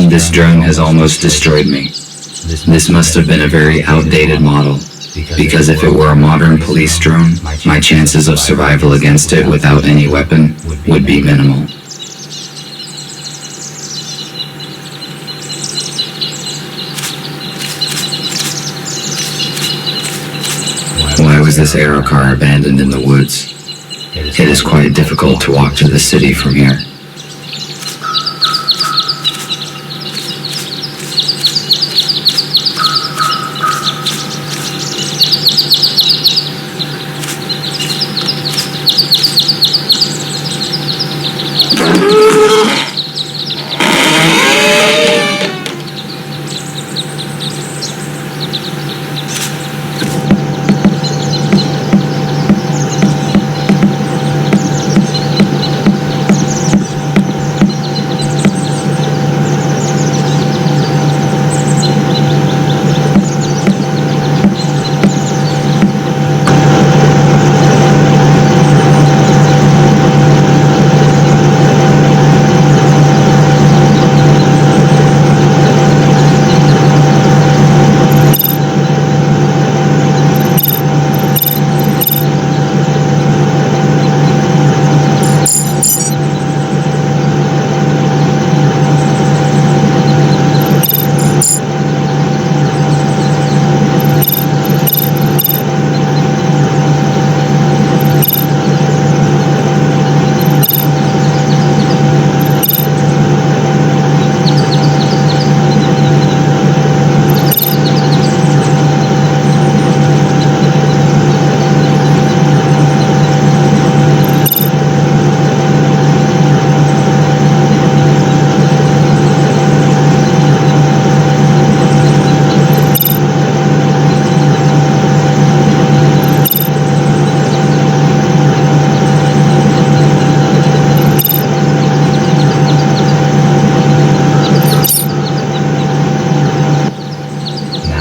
This drone has almost destroyed me. This must have been a very outdated model. Because if it were a modern police drone, my chances of survival against it without any weapon would be minimal. Why was this aerocar abandoned in the woods? It is quite difficult to walk to the city from here.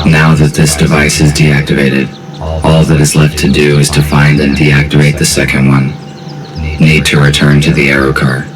Now that this device is deactivated, all that is left to do is to find and deactivate the second one. Need to return to the aerocar.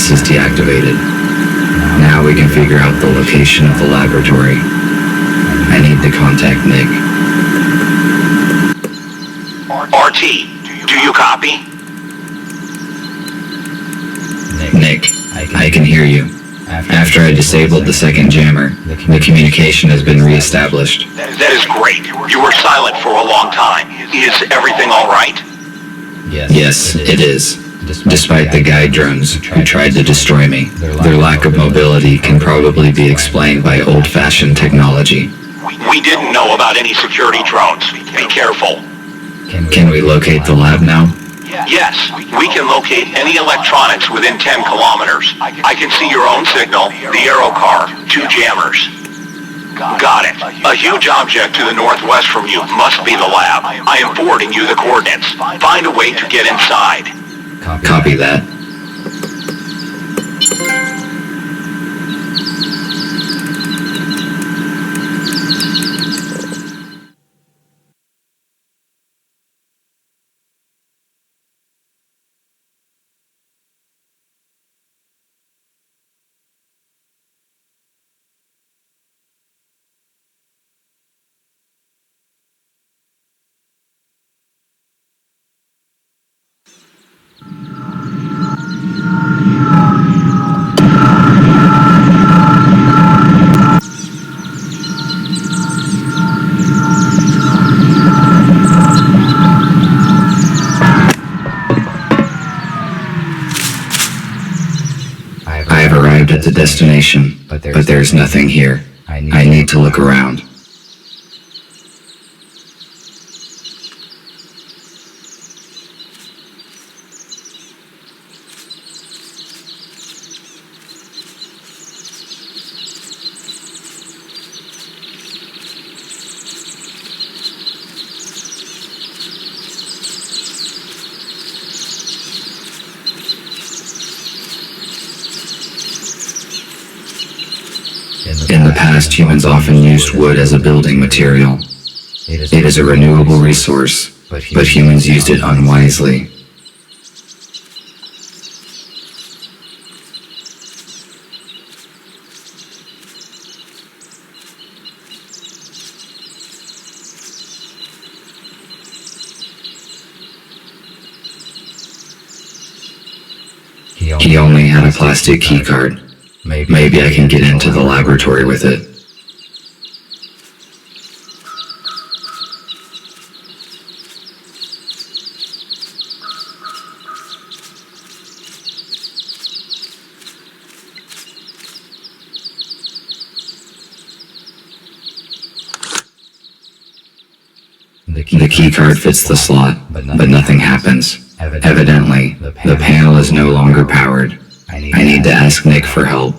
device is deactivated. Now we can figure out the location of the laboratory. I need to contact Nick. RT, do you copy? Nick, I can hear you. After I disabled the second jammer, the communication has been reestablished. That is great. You were silent for a long time. Is everything all right? Yes, it is. Despite the guide drones who tried to destroy me, their lack of mobility can probably be explained by old-fashioned technology. We didn't know about any security drones. Be careful. Can we locate the lab now? Yes, we can locate any electronics within 10 kilometers. I can see your own signal, the aero car, 2 jammers. Got it. A huge object to the northwest from you must be the lab. I am forwarding you the coordinates. Find a way to get inside. Copy that. I have arrived at the destination, but there's nothing here. I need to look around. In the past, humans often used wood as a building material. It is a renewable resource, but humans used it unwisely. He only had a plastic keycard. Maybe I can get into the laboratory with it. The keycard fits the slot, but nothing happens. Evidently, the panel is no longer powered. I need to ask Nick for help.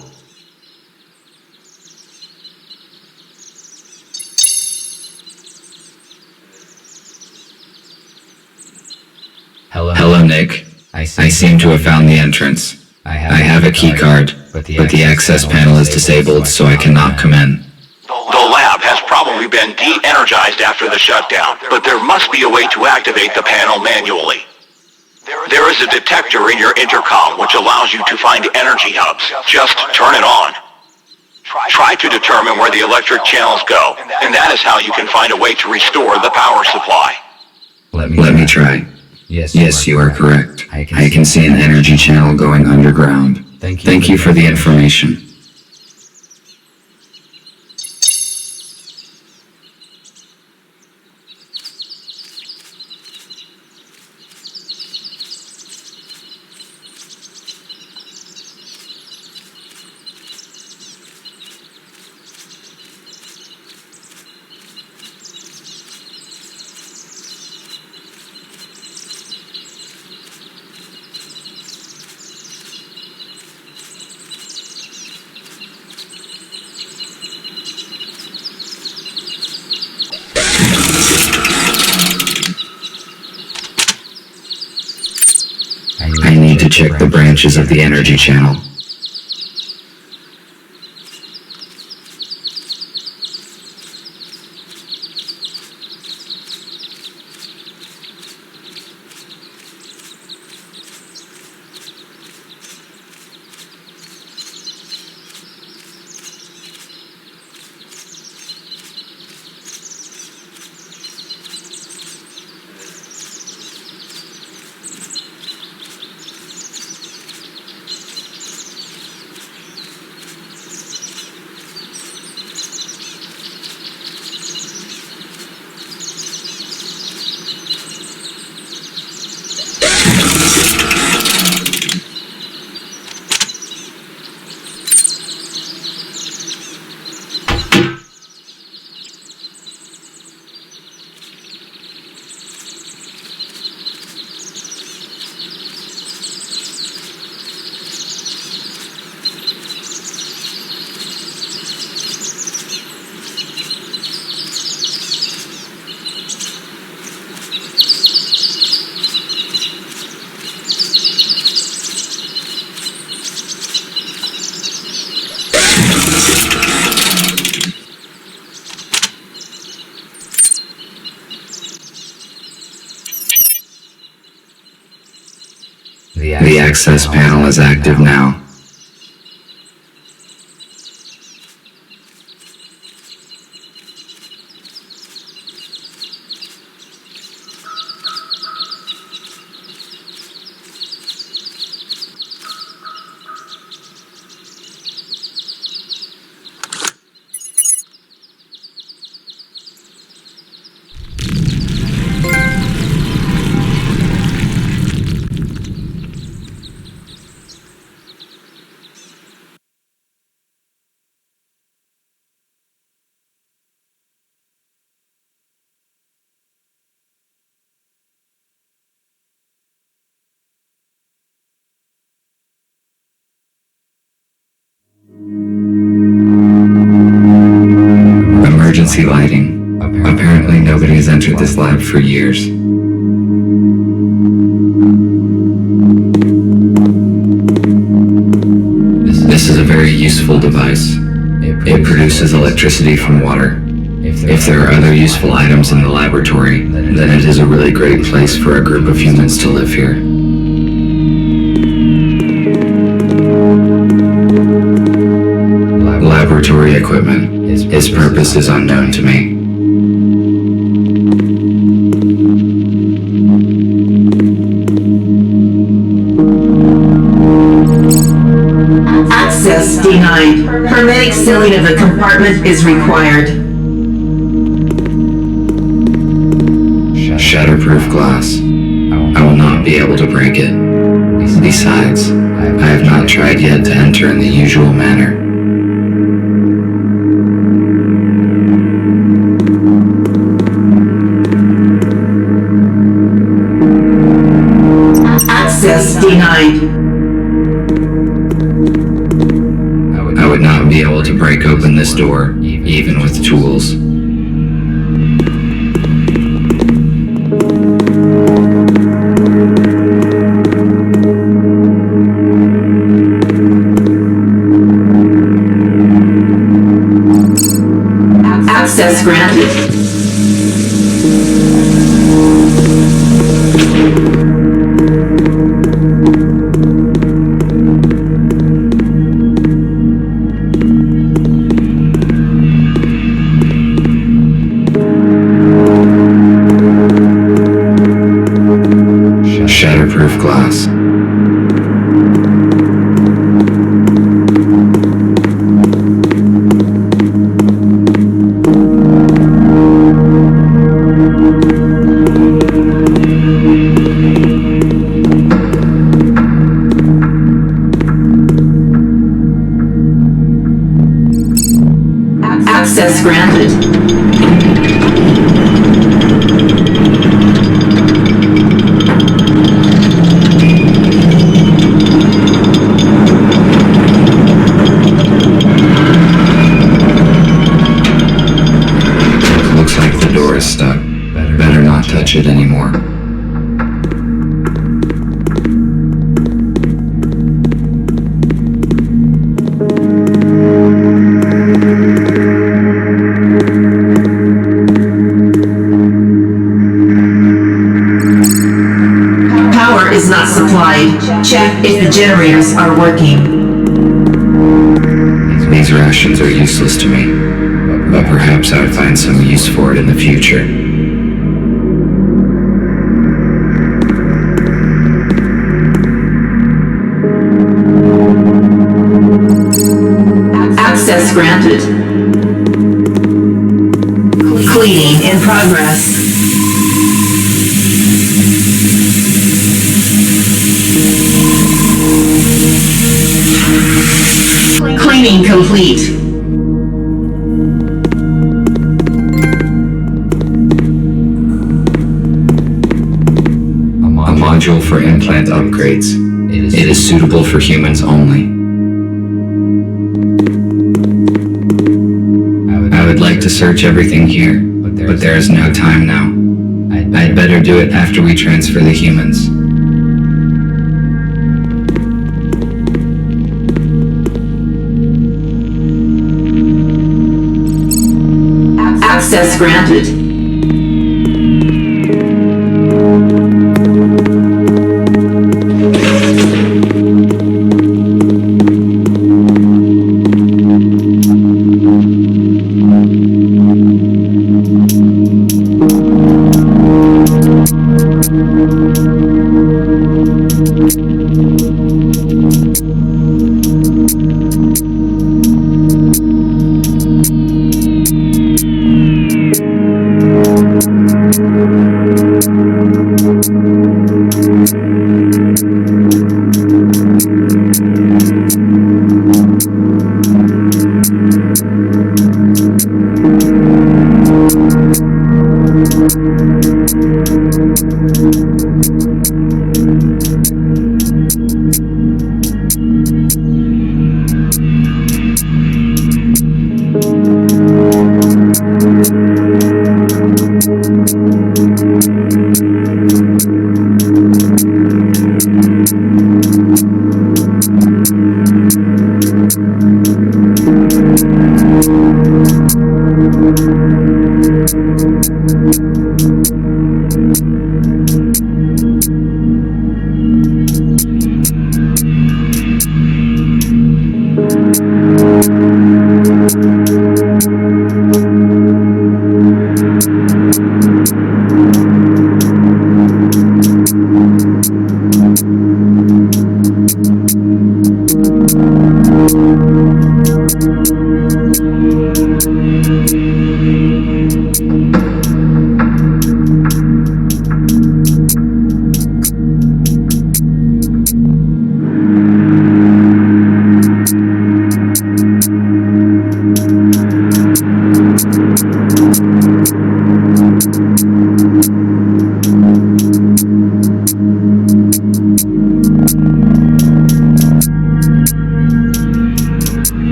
Hello, Nick. I seem to have found the entrance. I have a key card, but the access panel is disabled, so I cannot come in. The lab has probably been de-energized after the shutdown, but there must be a way to activate the panel manually. There is a detector in your intercom which allows you to find energy hubs. Just turn it on. Try to determine where the electric channels go, and that is how you can find a way to restore the power supply. Let me try. Yes, you are correct. I can see an energy channel going underground. Thank you for the information. I need to check the branches of the energy channel. access panel is active now. Emergency lighting. Apparently nobody has entered this lab for years. This is a very useful device. It produces electricity from water. If there are other useful items in the laboratory, then it is a really great place for a group of humans to live here. Laboratory equipment. Its purpose is unknown to me. Access denied. Hermetic sealing of the compartment is required. Shatterproof glass. I will not be able to break it. Besides, I have not tried yet to enter in the usual manner. Access denied. I would not be able to break open this door, even with tools. Access granted. Shatterproof glass. Access granted. Looks like the door is stuck. Better not touch it anymore. Power is not supplied. Check if the generators are working. These rations are useless to me, but perhaps I would find some use for it in the future. Access granted. Cleaning in progress. Cleaning complete. A module for implant upgrades. It is suitable for humans only. I would like to search everything here, but there is no time now. I'd better do it after we transfer the humans. Access granted.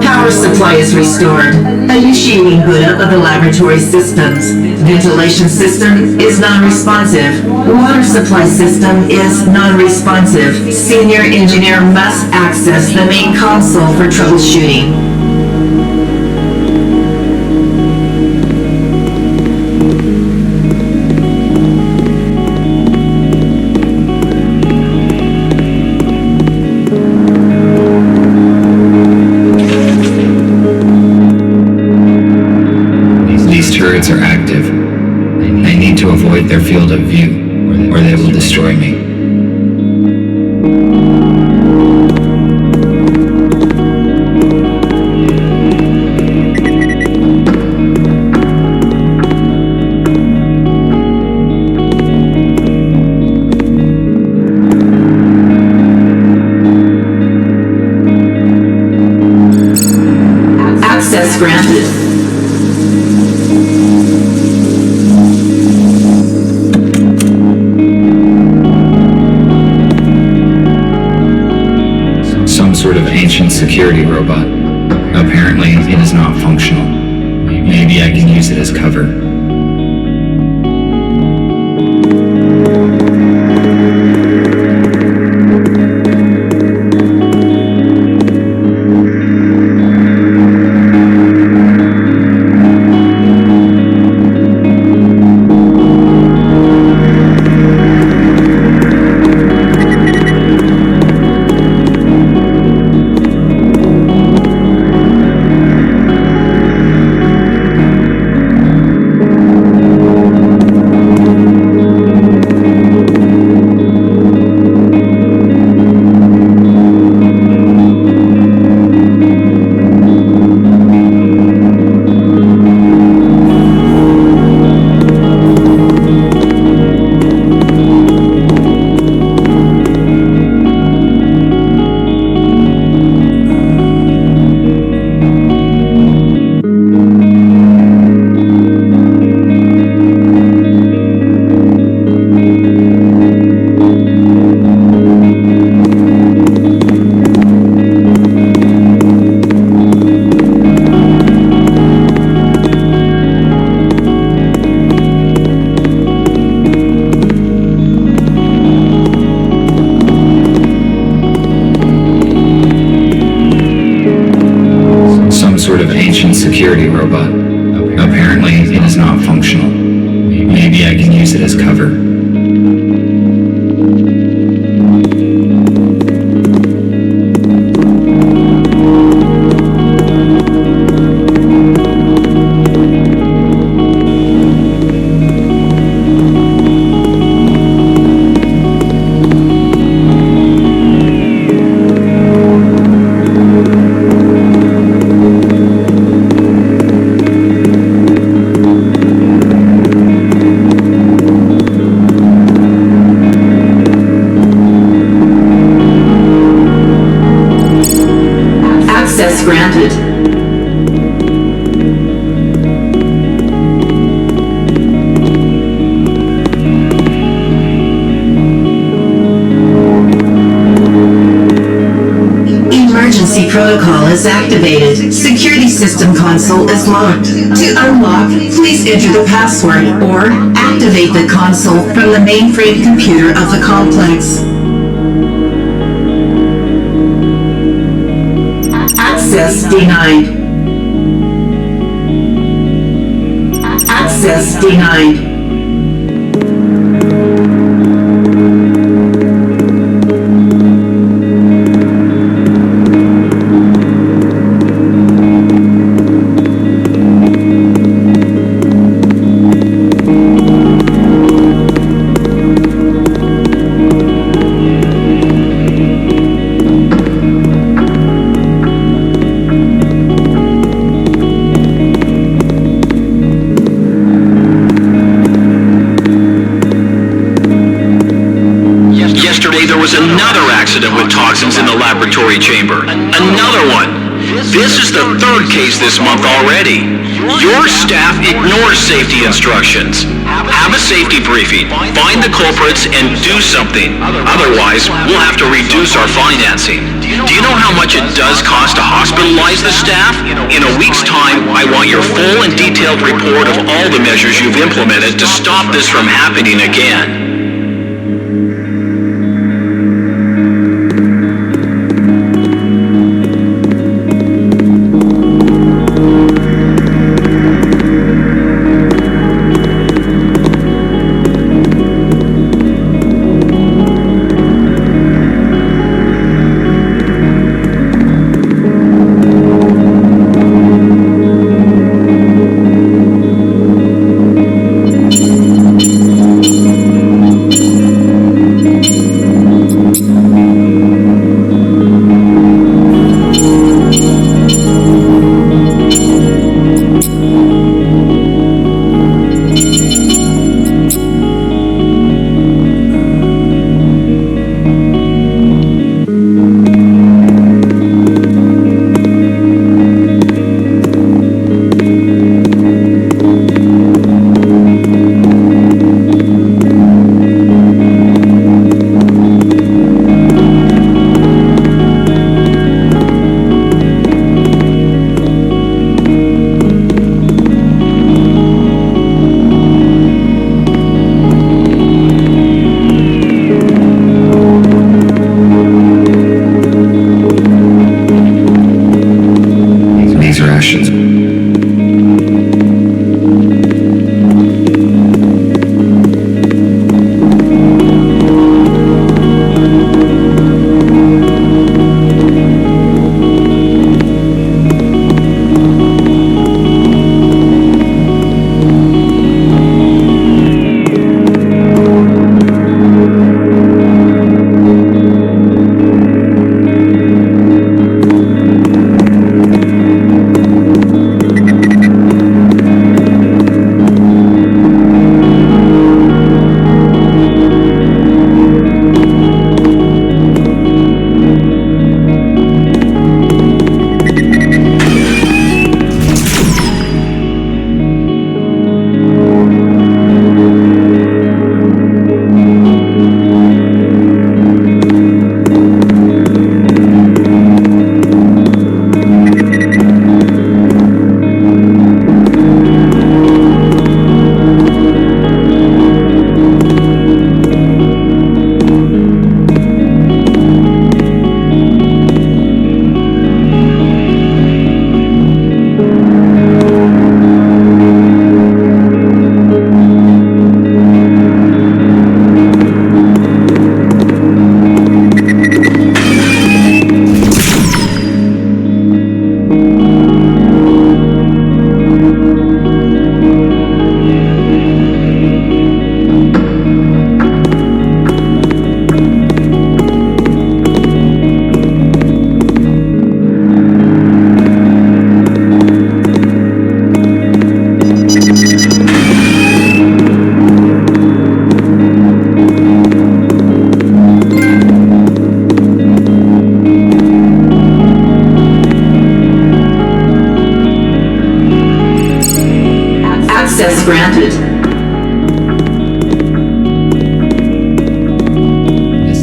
Power supply is restored. Initiating boot up of the laboratory systems. Ventilation system is non-responsive. Water supply system is non-responsive. Senior engineer must access the main console for troubleshooting. These turrets are active. I need to avoid their field of view, or they will destroy me. Access granted. Some sort of ancient security robot. Apparently, it is not functional. Maybe I can use it as cover. sort of ancient security robot. Apparently, it is not functional. Maybe I can use it as cover. Access granted. Emergency protocol is activated. Security system console is locked. To unlock, please enter the password or activate the console from the mainframe computer of the complex. Access denied. Access denied. Yesterday there was another accident with toxins in the laboratory chamber. Another one. This is the third case this month already. Your staff ignores safety instructions. Have a safety briefing, find the culprits, and do something. Otherwise, we'll have to reduce our financing. Do you know how much it does cost to hospitalize the staff? In a week's time, I want your full and detailed report of all the measures you've implemented to stop this from happening again. granted.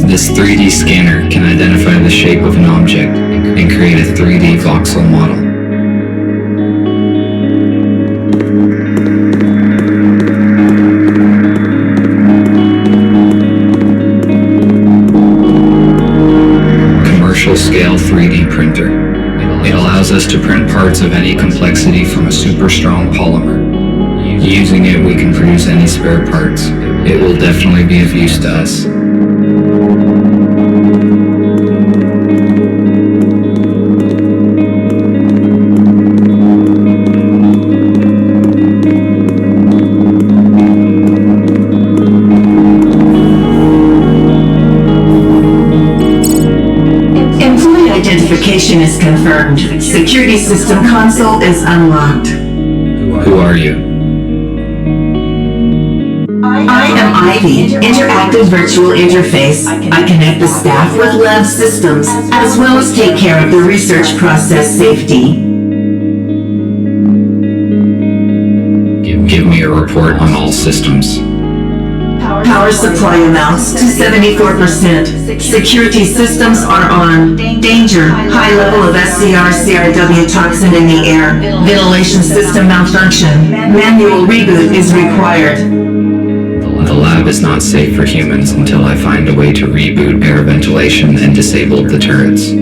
This 3D scanner can identify the shape of an object and create a 3D voxel model. Commercial scale 3D printer. It allows us to print parts of any complexity from a super strong polymer. Using it, we can produce any spare parts. It will definitely be of use to us. Identification is confirmed. Security system console is unlocked. Who are you? I am Ivy, interactive virtual interface. I connect the staff with lab systems, as well as take care of the research process safety. Give me a report on all systems. Power supply amounts to 74%. Security systems are on. Danger. High level of SCR-CRW toxin in the air. Ventilation system malfunction. Manual reboot is required. The lab is not safe for humans until I find a way to reboot air ventilation and disable the turrets.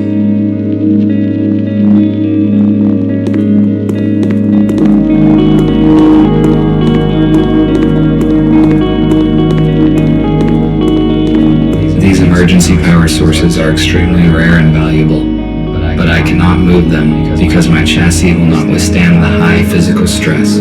Emergency power sources are extremely rare and valuable, but I cannot move them because my chassis will not withstand the high physical stress.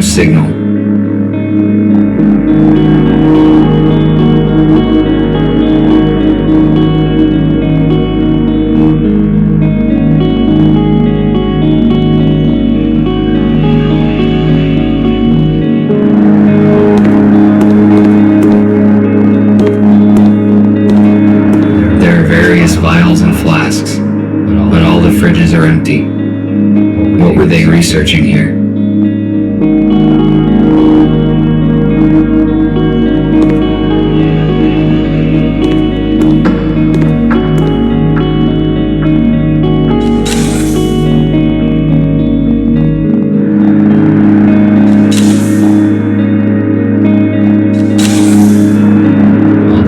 Signal. There are various vials and flasks, but all the fridges are empty. What were they researching here?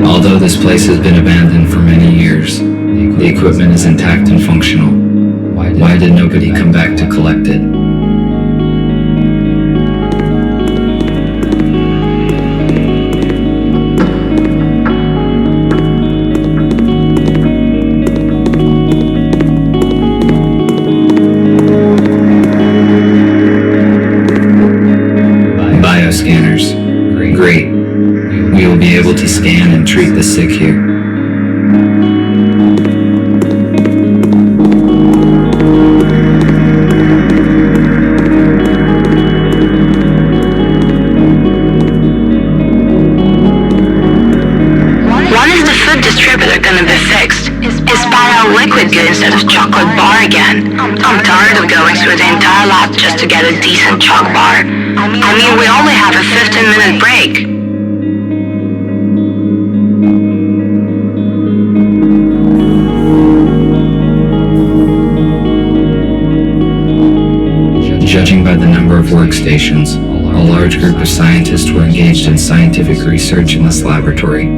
Although this place has been abandoned for many years, the equipment is intact and functional. Why did nobody come back to collect it? Bioscanners. Great. We will be able to scan and treat the sick here. When is the food distributor gonna be fixed? Is Bio liquid good instead of chocolate bar again? I'm tired of going through the entire lab just to get a decent choc bar. I mean, we only have a 15-minute break. Judging by the number of workstations, a large group of scientists were engaged in scientific research in this laboratory.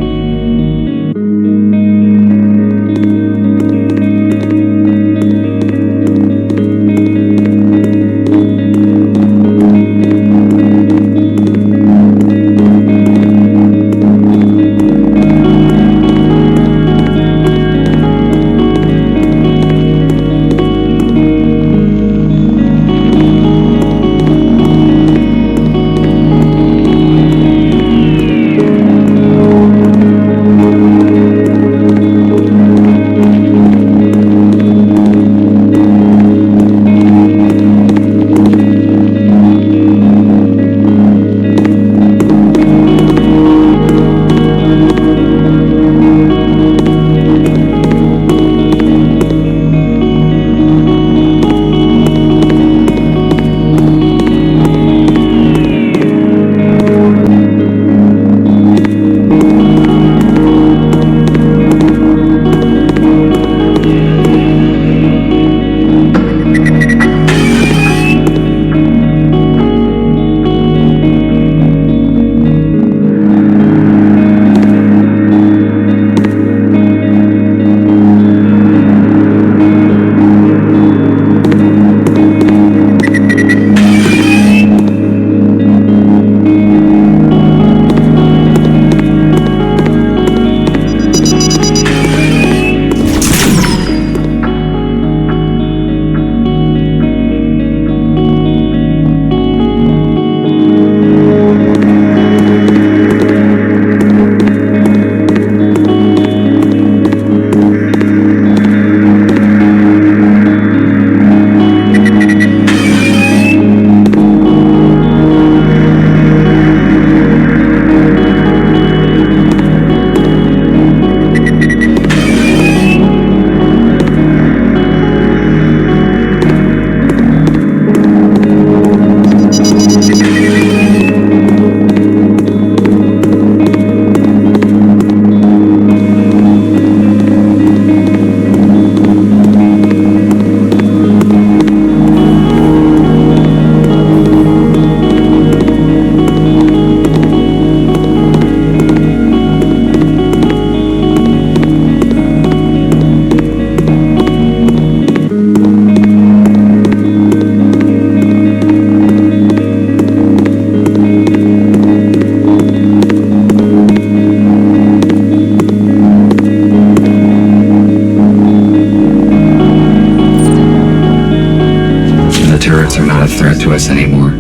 a threat to us anymore.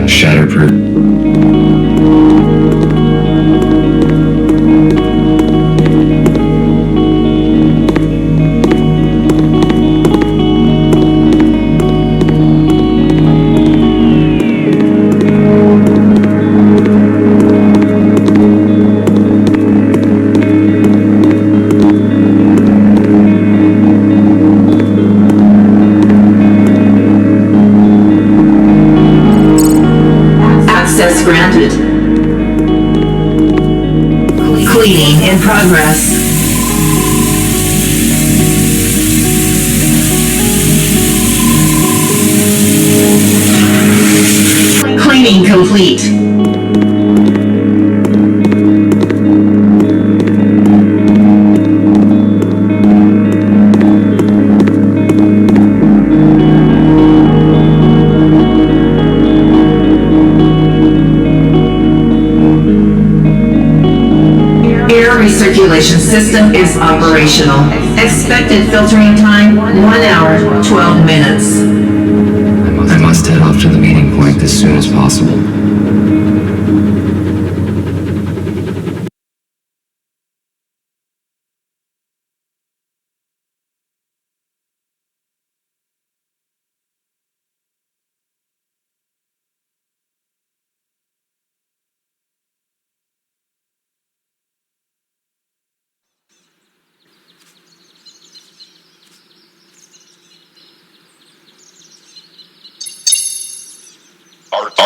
Shatterproof. Access granted. Cleaning in progress. Cleaning complete. Air recirculation system is operational. Expected filtering time, 1 hour, 12 minutes. I must head off to the meeting point as soon as possible.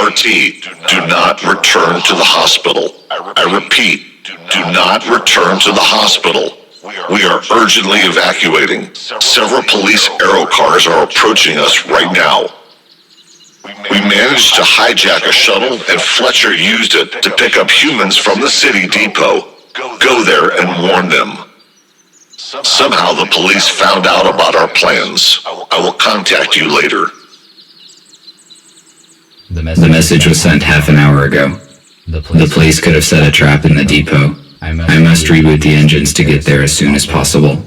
RT, do not return to the hospital. I repeat, do not return to the hospital. We are urgently evacuating. Several police aero cars are approaching us right now. We managed to hijack a shuttle, and Fletcher used it to pick up humans from the city depot. Go there and warn them. Somehow the police found out about our plans. I will contact you later. The message was sent half an hour ago. The police could have set a trap in the depot. I must reboot the engines to get there as soon as possible.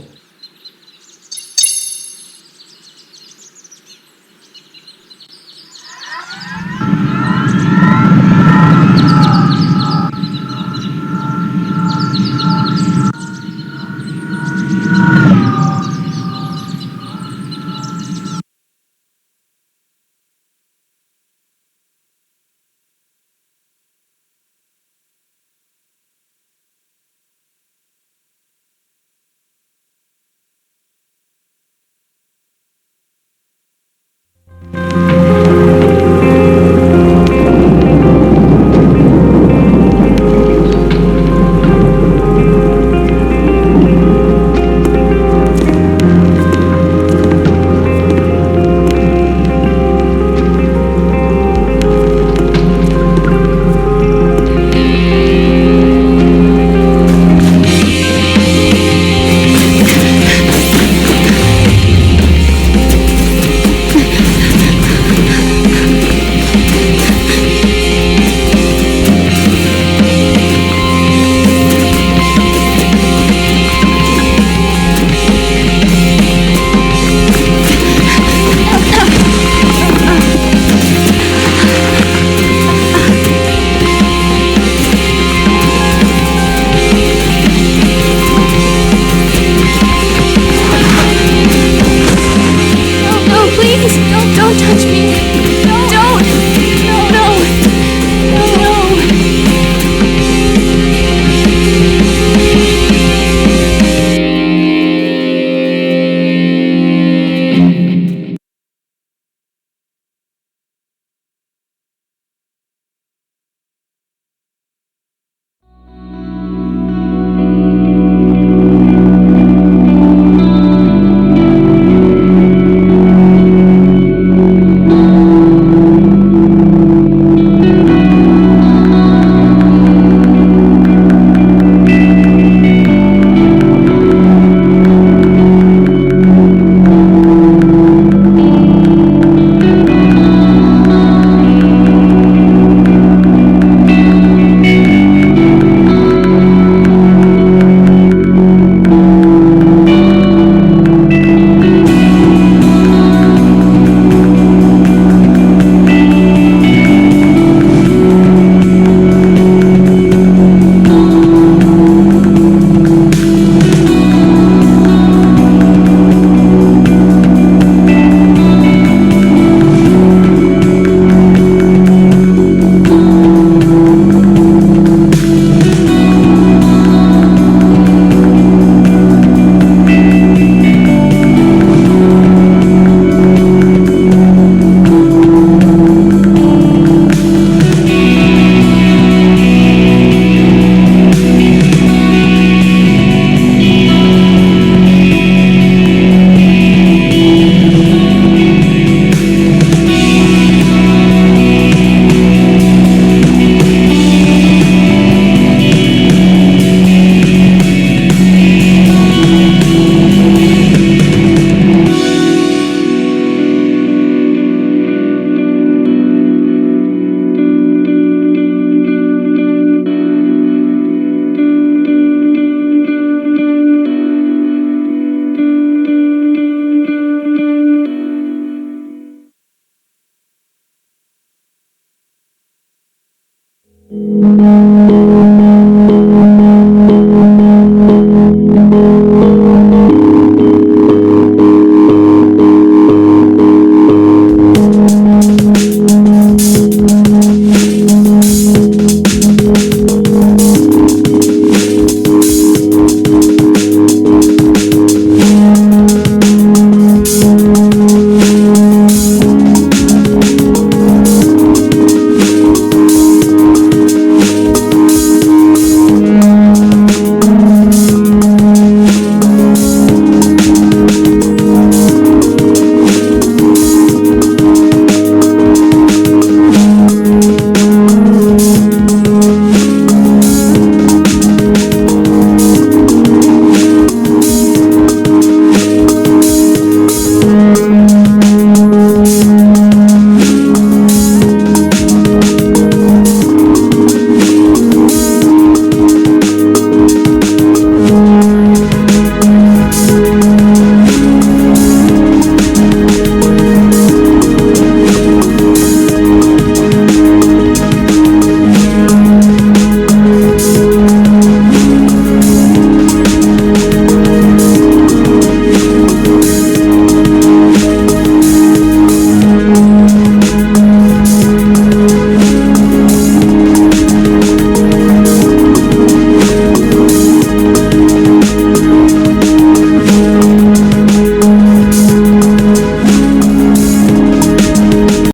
you.